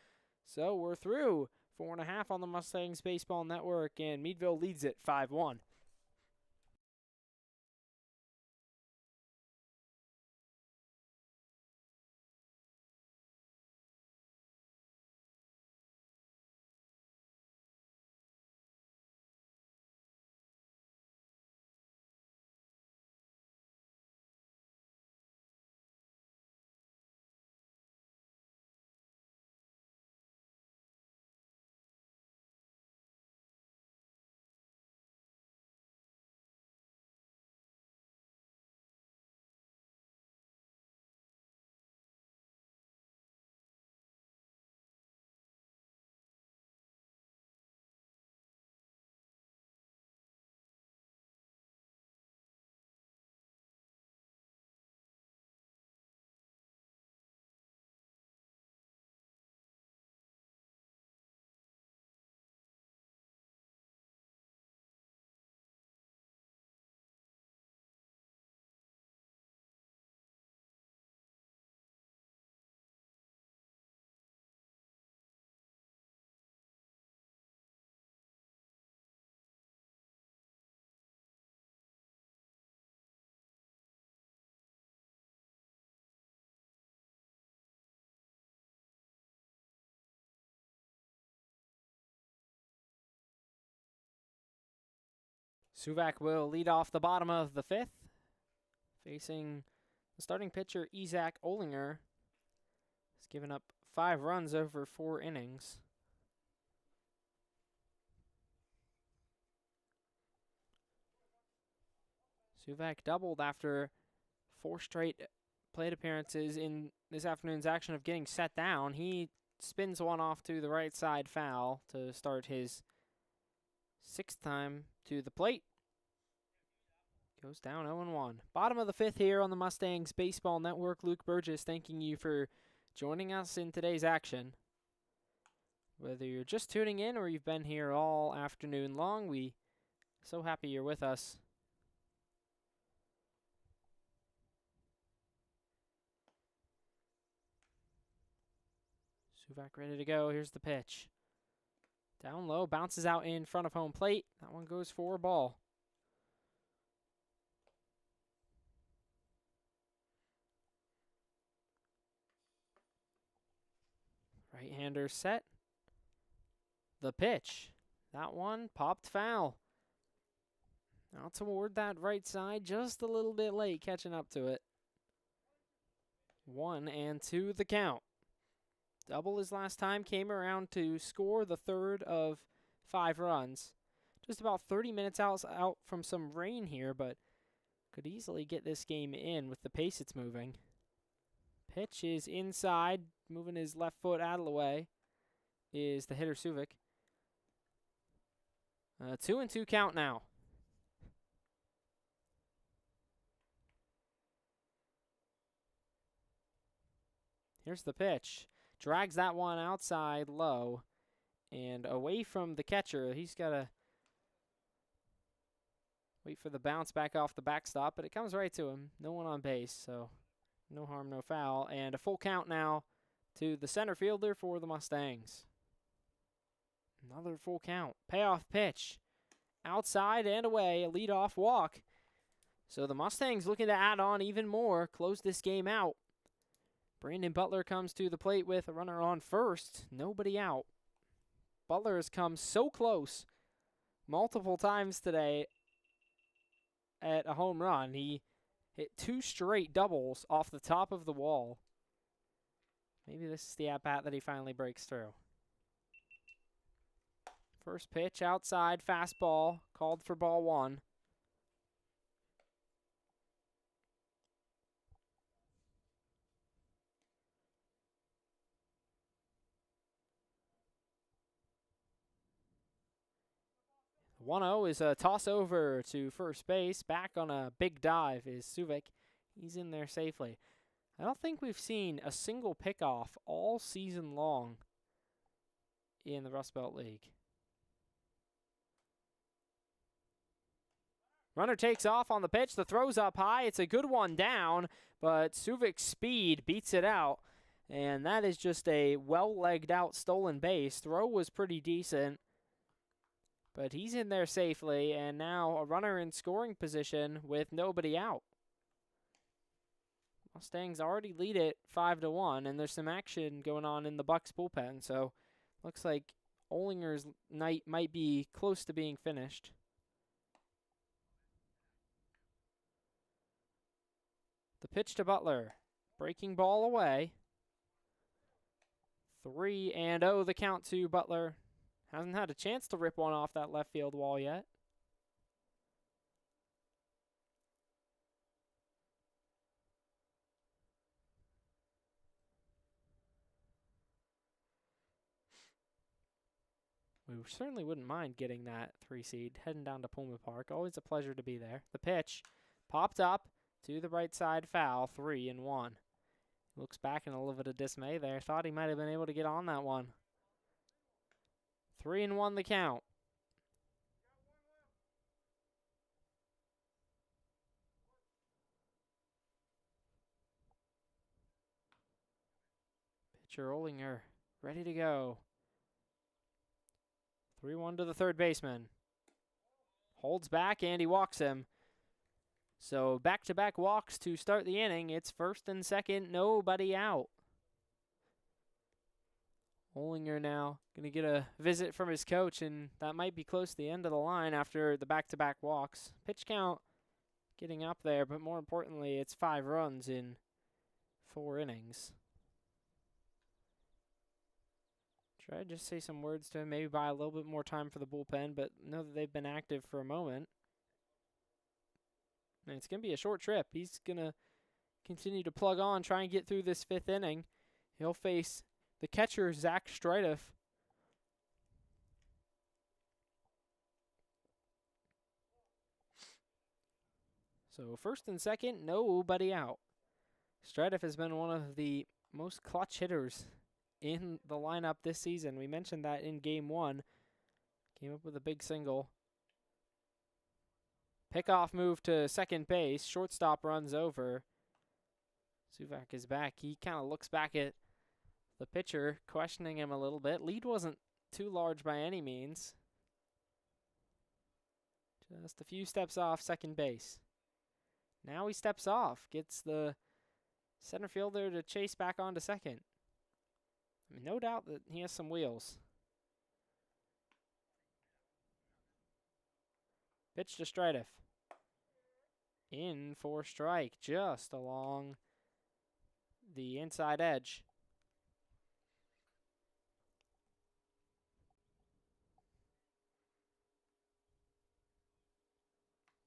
Speaker 1: So we're through 4.5 on the Mustangs Baseball Network, and Meadville leads it 5-1. Suvak will lead off the bottom of the 5th, facing the starting pitcher, Isaac Olinger. He's given up 5 runs over 4 innings. Suvak doubled after 4 straight plate appearances in this afternoon's action of getting set down. He spins one off to the right side foul to start his 6th time to the plate. Goes down 0-1. Bottom of the 5th here on the Mustangs Baseball Network. Luke Burgess thanking you for joining us in today's action. Whether you're just tuning in or you've been here all afternoon long, we so happy you're with us. Suvak ready to go. Here's the pitch. Down low, bounces out in front of home plate. That one goes for a ball. Right-hander set. The pitch. That one popped foul. Out toward that right side, just a little bit late catching up to it. 1-2 the count. Double his last time, came around to score the 3rd of 5 runs. Just about 30 minutes out from some rain here, but could easily get this game in with the pace it's moving. Pitch is inside, moving his left foot out of the way is the hitter Suvak. 2-2 count now. Here's the pitch. Drags that one outside low and away from the catcher. He's got to wait for the bounce back off the backstop, but it comes right to him. No one on base, so no harm, no foul. And a full count now to the center fielder for the Mustangs. Another full count. Payoff pitch. Outside and away, a leadoff walk. So the Mustangs looking to add on even more, close this game out. Brandon Butler comes to the plate with a runner on first, nobody out. Butler has come so close multiple times today at a home run. He hit 2 straight doubles off the top of the wall. Maybe this is the at-bat that he finally breaks through. First pitch outside, fastball, called for ball 1. The 1-0 is a toss over to first base. Back on a big dive is Suvak. He's in there safely. I don't think we've seen a single pickoff all season long in the Rust Belt League. Runner takes off on the pitch. The throw's up high. It's a good one down, but Suvak's speed beats it out. And that is just a well-legged out stolen base. Throw was pretty decent, but he's in there safely, and now a runner in scoring position with nobody out. Mustangs already lead it 5-1, and there's some action going on in the Bucks bullpen, so looks like Olinger's night might be close to being finished. The pitch to Butler. Breaking ball away. 3-0 the count to Butler. Hasn't had a chance to rip one off that left field wall yet. We certainly wouldn't mind getting that 3 seed, heading down to Puma Park. Always a pleasure to be there. The pitch popped up to the right side foul, 3-1. Looks back in a little bit of dismay there. Thought he might have been able to get on that one. 3-1 the count. Pitcher Olinger ready to go. 3-1 to the third baseman. Holds back and he walks him. So back-to-back walks to start the inning. It's first and second, nobody out. Olinger now going to get a visit from his coach, and that might be close to the end of the line after the back-to-back walks. Pitch count getting up there, but more importantly, it's 5 runs in 4 innings. Try to just say some words to him, maybe buy a little bit more time for the bullpen, but know that they've been active for a moment. And it's going to be a short trip. He's going to continue to plug on, try and get through this 5th inning. He'll face the catcher, Zach Stridoff. So first and second, nobody out. Stridoff has been one of the most clutch hitters in the lineup this season. We mentioned that in game 1. Came up with a big single. Pickoff move to second base. Shortstop runs over. Suvak is back. He kind of looks back at the pitcher, questioning him a little bit. Lead wasn't too large by any means. Just a few steps off second base. Now he steps off. Gets the center fielder to chase back onto second. I mean, no doubt that he has some wheels. Pitch to Stridoff. In for strike, just along the inside edge.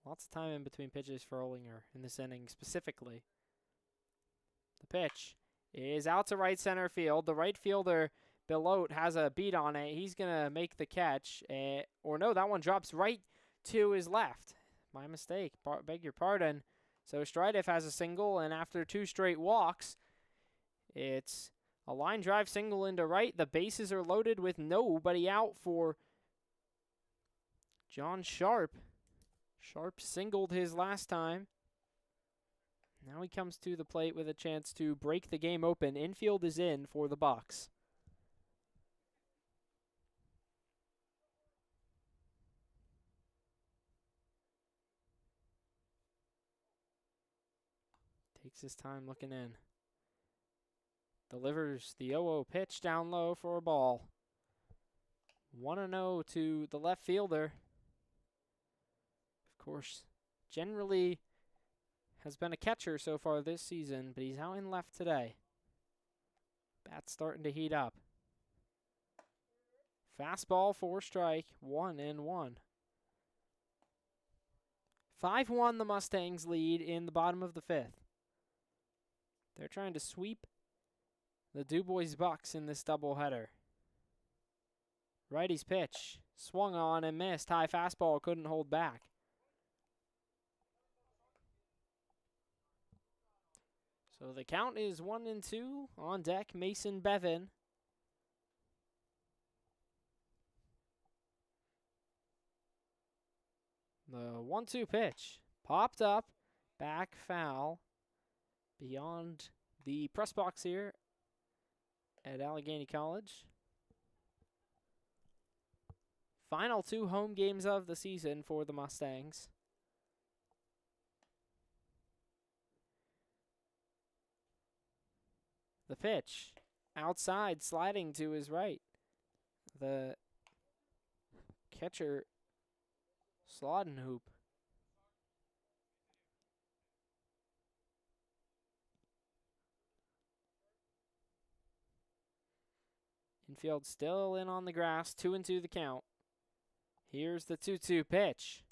Speaker 1: Lots of time in between pitches for Olinger in this inning specifically. The pitch is out to right center field. The right fielder, Belote, has a beat on it. He's going to make the catch. Or no, that one drops right to his left. My mistake. Beg your pardon. So Stridoff has a single, and after 2 straight walks, it's a line drive single into right. The bases are loaded with nobody out for John Sharp. Sharp singled his last time. Now he comes to the plate with a chance to break the game open. Infield is in for the Bucks. Takes his time looking in. Delivers the 0-0 pitch down low for a ball. 1-0 to the left fielder. Of course, generally has been a catcher so far this season, but he's out in left today. Bat's starting to heat up. Fastball for strike, 1-1. 5-1 the Mustangs lead in the bottom of the 5th. They're trying to sweep the DuBois Bucks in this doubleheader. Righty's pitch, swung on and missed. High fastball, couldn't hold back. So the count is 1-2. On deck, Mason Bevin. The 1-2 pitch. Popped up. Back foul. Beyond the press box here at Allegheny College. Final 2 home games of the season for the Mustangs. The pitch, outside, sliding to his right. The catcher, Slodenhoop. Infield still in on the grass, 2-2 the count. Here's the 2-2 pitch.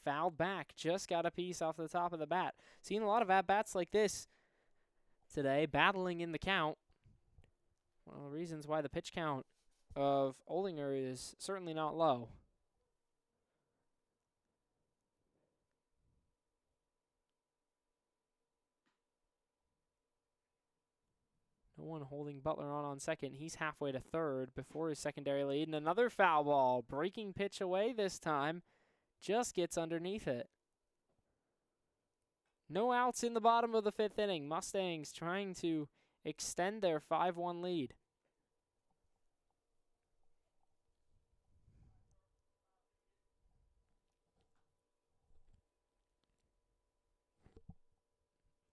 Speaker 1: Fouled back, just got a piece off the top of the bat. Seen a lot of at-bats like this today, battling in the count. One of the reasons why the pitch count of Olinger is certainly not low. No one holding Butler on second. He's halfway to third before his secondary lead. And another foul ball. Breaking pitch away this time. Just gets underneath it. No outs in the bottom of the 5th inning. Mustangs trying to extend their 5-1 lead.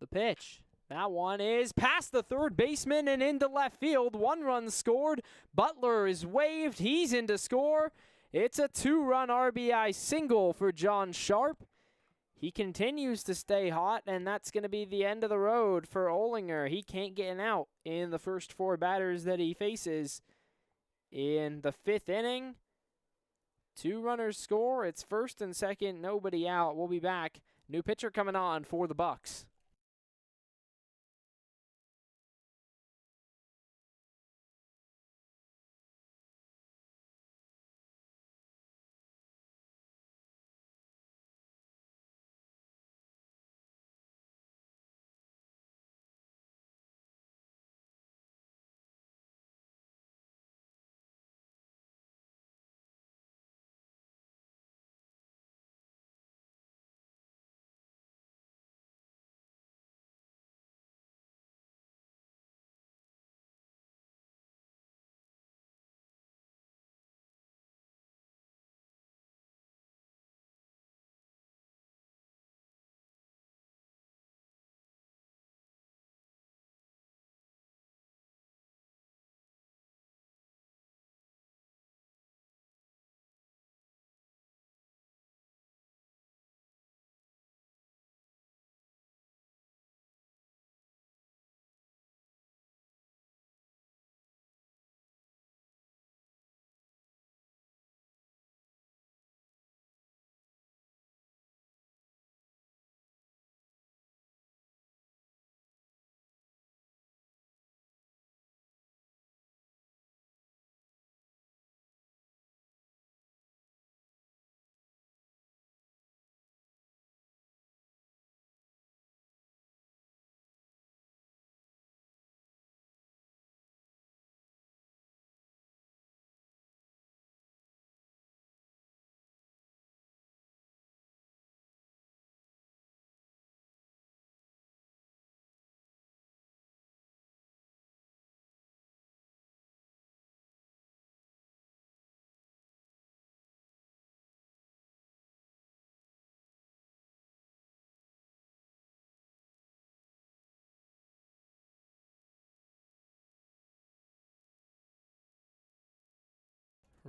Speaker 1: The pitch. That one is past the third baseman and into left field. 1 run scored. Butler is waved. He's in to score. It's a 2-run RBI single for John Sharp. He continues to stay hot, and that's going to be the end of the road for Olinger. He can't get an out in the first 4 batters that he faces in the 5th inning. 2 runners score. It's first and second, nobody out. We'll be back. New pitcher coming on for the Bucks.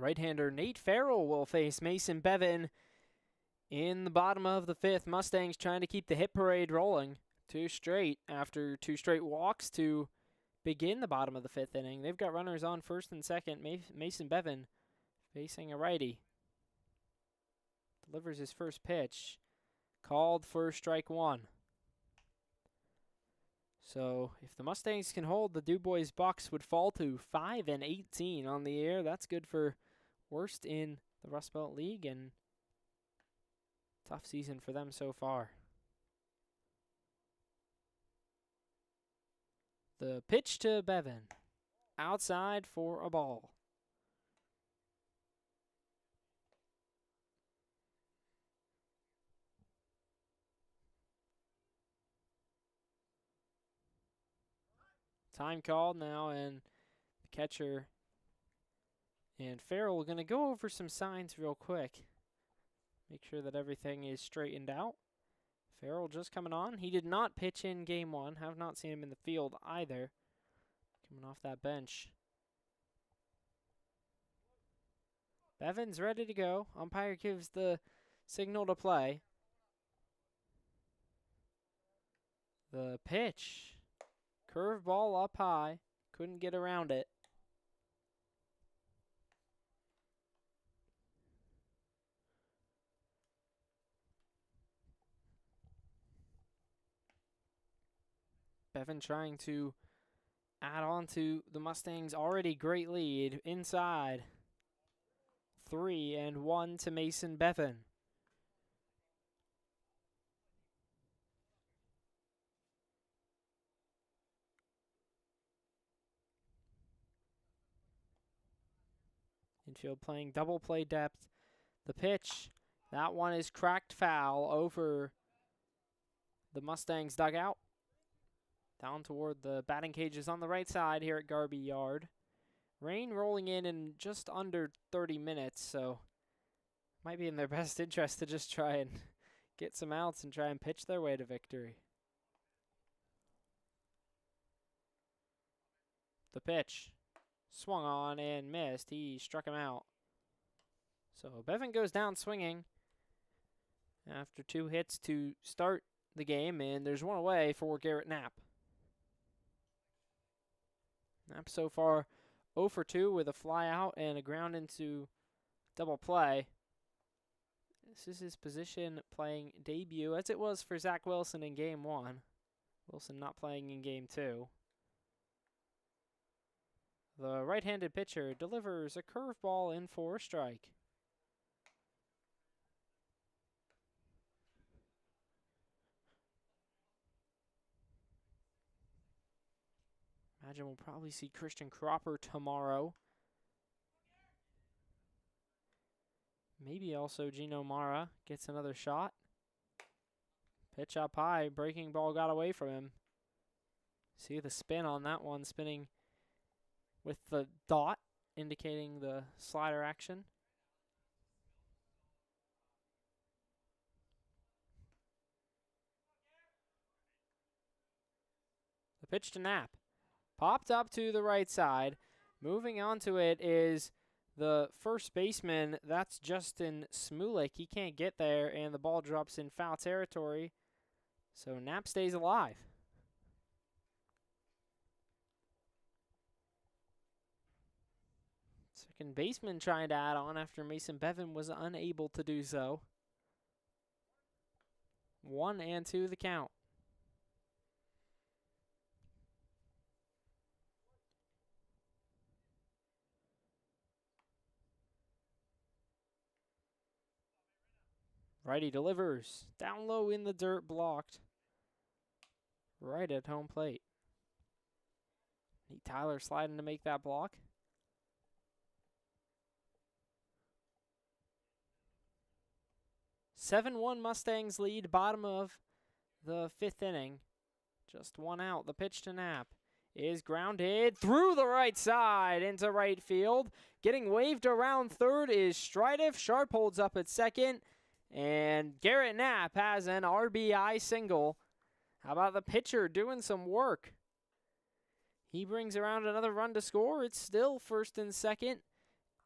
Speaker 1: Right-hander Nate Farrell will face Mason Bevan in the bottom of the 5th. Mustangs trying to keep the hit parade rolling. 2 straight after 2 straight walks to begin the bottom of the 5th inning. They've got runners on first and second. Mason Bevan facing a righty. Delivers his first pitch. Called for strike 1. So if the Mustangs can hold, the DuBois Bucks would fall to 5-18 on the year. That's good for worst in the Rust Belt League, and tough season for them so far. The pitch to Bevan. Outside for a ball. Time called now, and the catcher and Farrell are going to go over some signs real quick. Make sure that everything is straightened out. Farrell just coming on. He did not pitch in game 1. Have not seen him in the field either. Coming off that bench. Bevan's ready to go. Umpire gives the signal to play. The pitch. Curveball up high. Couldn't get around it. Bevan trying to add on to the Mustangs' already great lead. Inside. 3-1 to Mason Bevan. Infield playing double play depth. The pitch, that one is cracked foul over the Mustangs dugout. Down toward the batting cages on the right side here at Garby Yard. Rain rolling in just under 30 minutes, so might be in their best interest to just try and get some outs and try and pitch their way to victory. The pitch. Swung on and missed. He struck him out. So Bevan goes down swinging after 2 hits to start the game, and there's 1 away for Garrett Knapp. Knapp so far 0 for 2 with a fly out and a ground into double play. This is his position playing debut, as it was for Zach Wilson in Game 1. Wilson not playing in Game 2. The right-handed pitcher delivers a curveball in for a strike. Imagine we'll probably see Christian Cropper tomorrow. Maybe also Gino Mara gets another shot. Pitch up high, breaking ball got away from him. See the spin on that one, spinning with the dot, indicating the slider action. The pitch to Knapp. Popped up to the right side. Moving onto it is the first baseman. That's Justin Smulik. He can't get there, and the ball drops in foul territory. So Knapp stays alive. Second baseman trying to add on after Mason Bevan was unable to do so. 1-2 the count. Righty delivers. Down low in the dirt, blocked. Right at home plate. Nate Tyler sliding to make that block. (7-1) Mustangs lead, bottom of the 5th inning. Just 1 out. The pitch to Knapp is grounded through the right side into right field. Getting waved around third is Strideff. Sharp holds up at second. And Garrett Knapp has an RBI single. How about the pitcher doing some work? He brings around another run to score. It's still 1st and 2nd,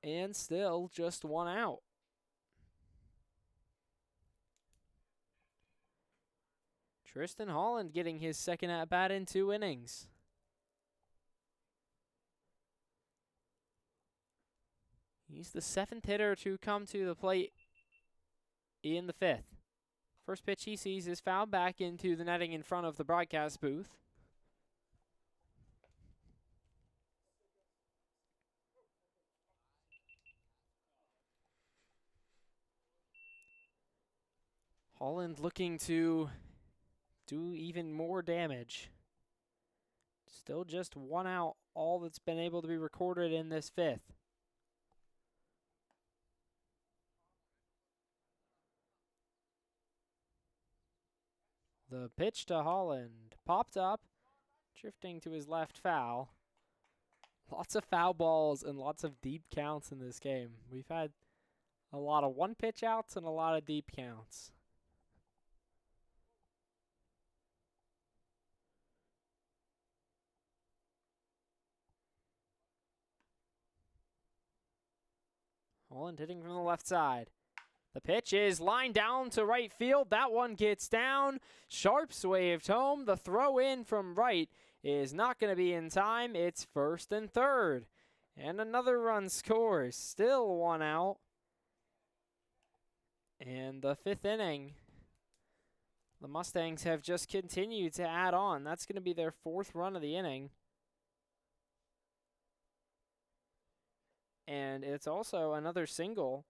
Speaker 1: and still just 1 out. Tristan Holland getting his 2nd at-bat in 2 innings. He's the 7th hitter to come to the plate in the 5th. First pitch he sees is fouled back into the netting in front of the broadcast booth. Holland looking to do even more damage. Still just 1 out, all that's been able to be recorded in this 5th. The pitch to Holland. Popped up, drifting to his left, foul. Lots of foul balls and lots of deep counts in this game. We've had a lot of 1-pitch outs and a lot of deep counts. Holland hitting from the left side. The pitch is lined down to right field. That one gets down. Sharp's waved home. The throw in from right is not going to be in time. It's 1st and 3rd. And another run scores. Still 1 out. And the 5th inning. The Mustangs have just continued to add on. That's going to be their 4th run of the inning. And it's also another single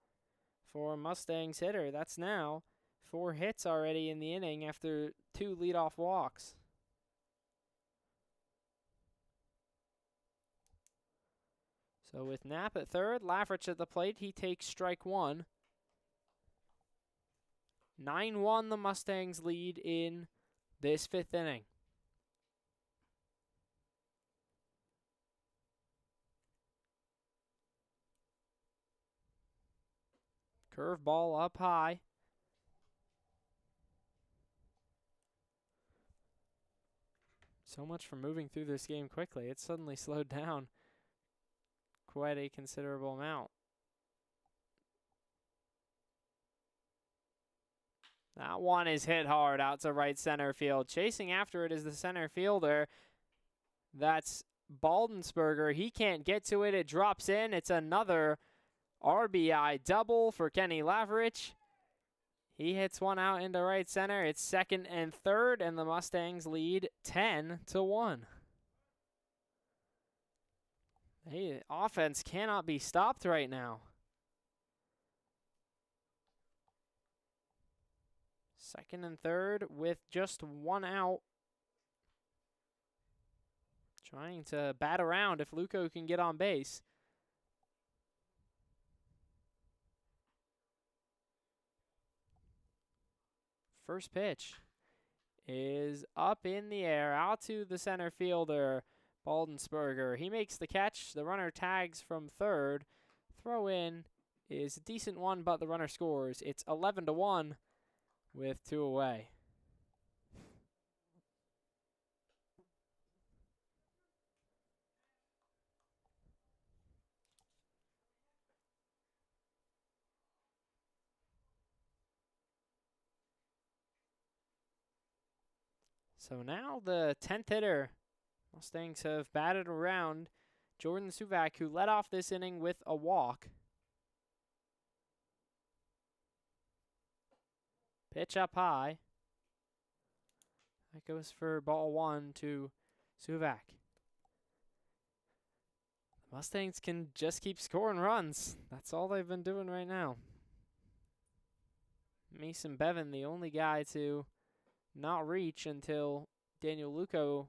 Speaker 1: for Mustangs hitter. That's now 4 hits already in the inning after 2 leadoff walks. So with Knapp at 3rd, Lafrich at the plate, he takes strike 1. 9-1 the Mustangs lead in this 5th inning. Curveball up high. So much for moving through this game quickly. It suddenly slowed down quite a considerable amount. That one is hit hard out to right center field. Chasing after it is the center fielder. That's Baldensberger. He can't get to it. It drops in. It's another RBI double for Kenny Lavrich. He hits one out into right center. It's second and third, and the Mustangs lead 10-1. Hey, offense cannot be stopped right now. Second and third with just one out. Trying to bat around if Luco can get on base. First pitch is up in the air, out to the center fielder, Baldensberger. He makes the catch. The runner tags from third. Throw in is a decent one, but the runner scores. It's 11-1 with 2 away. So now the 10th hitter. Mustangs have batted around Jordan Suvak, who led off this inning with a walk. Pitch up high. That goes for ball 1 to Suvak. The Mustangs can just keep scoring runs. That's all they've been doing right now. Mason Bevan, the only guy to not reach until Daniel Luco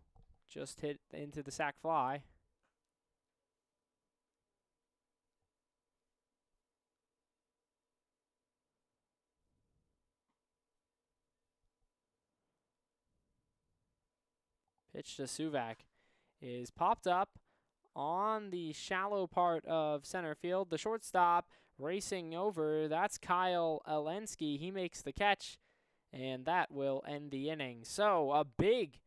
Speaker 1: just hit into the sac fly. Pitch to Suvak is popped up on the shallow part of center field. The shortstop racing over. That's Kyle Elensky. He makes the catch, and that will end the inning. So a big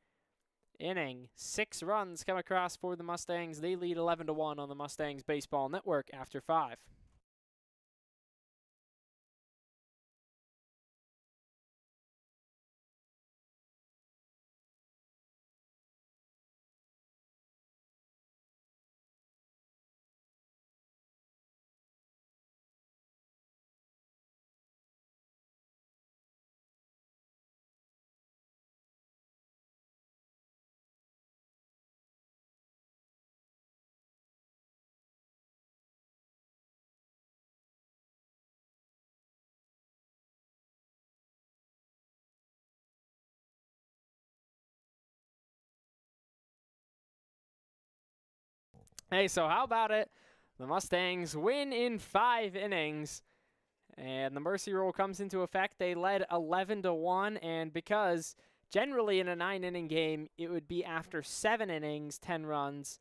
Speaker 1: inning. 6 runs come across for the Mustangs. They lead 11-1 on the Mustangs Baseball Network after 5. Hey, so how about it? The Mustangs win in 5 innings, and the mercy rule comes into effect. They led 11-1, and because generally in a 9-inning game, it would be after 7 innings, 10 runs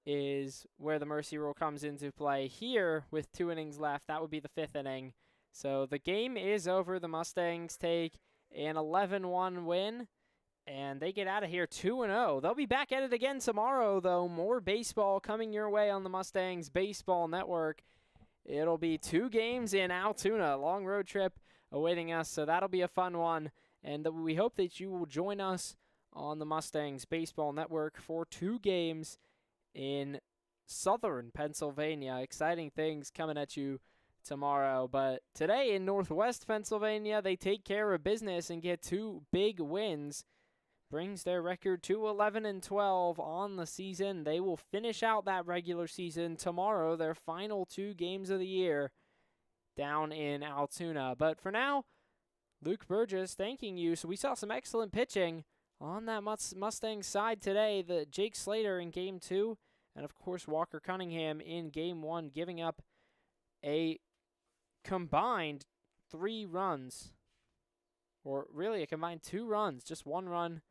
Speaker 1: is where the mercy rule comes into play. Here, with 2 innings left, that would be the 5th inning. So the game is over. The Mustangs take an 11-1 win, and they get out of here 2-0. They'll be back at it again tomorrow, though. More baseball coming your way on the Mustangs Baseball Network. It'll be 2 games in Altoona. Long road trip awaiting us, so that'll be a fun one. And we hope that you will join us on the Mustangs Baseball Network for 2 games in southern Pennsylvania. Exciting things coming at you tomorrow. But today in northwest Pennsylvania, they take care of business and get 2 big wins. Brings their record to 11-12 on the season. They will finish out that regular season tomorrow, their final 2 games of the year down in Altoona. But for now, Luke Burgess thanking you. So we saw some excellent pitching on that Mustangs side today. The Jake Slater in Game 2, and of course Walker Cunningham in Game 1, giving up a combined 3 runs. Or really a combined 2 runs, just 1 run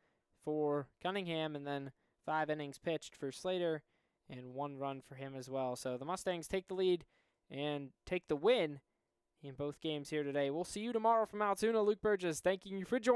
Speaker 1: for Cunningham, and then 5 innings pitched for Slater, and 1 run for him as well. So the Mustangs take the lead and take the win in both games here today. We'll see you tomorrow from Altoona. Luke Burgess, thanking you for joining.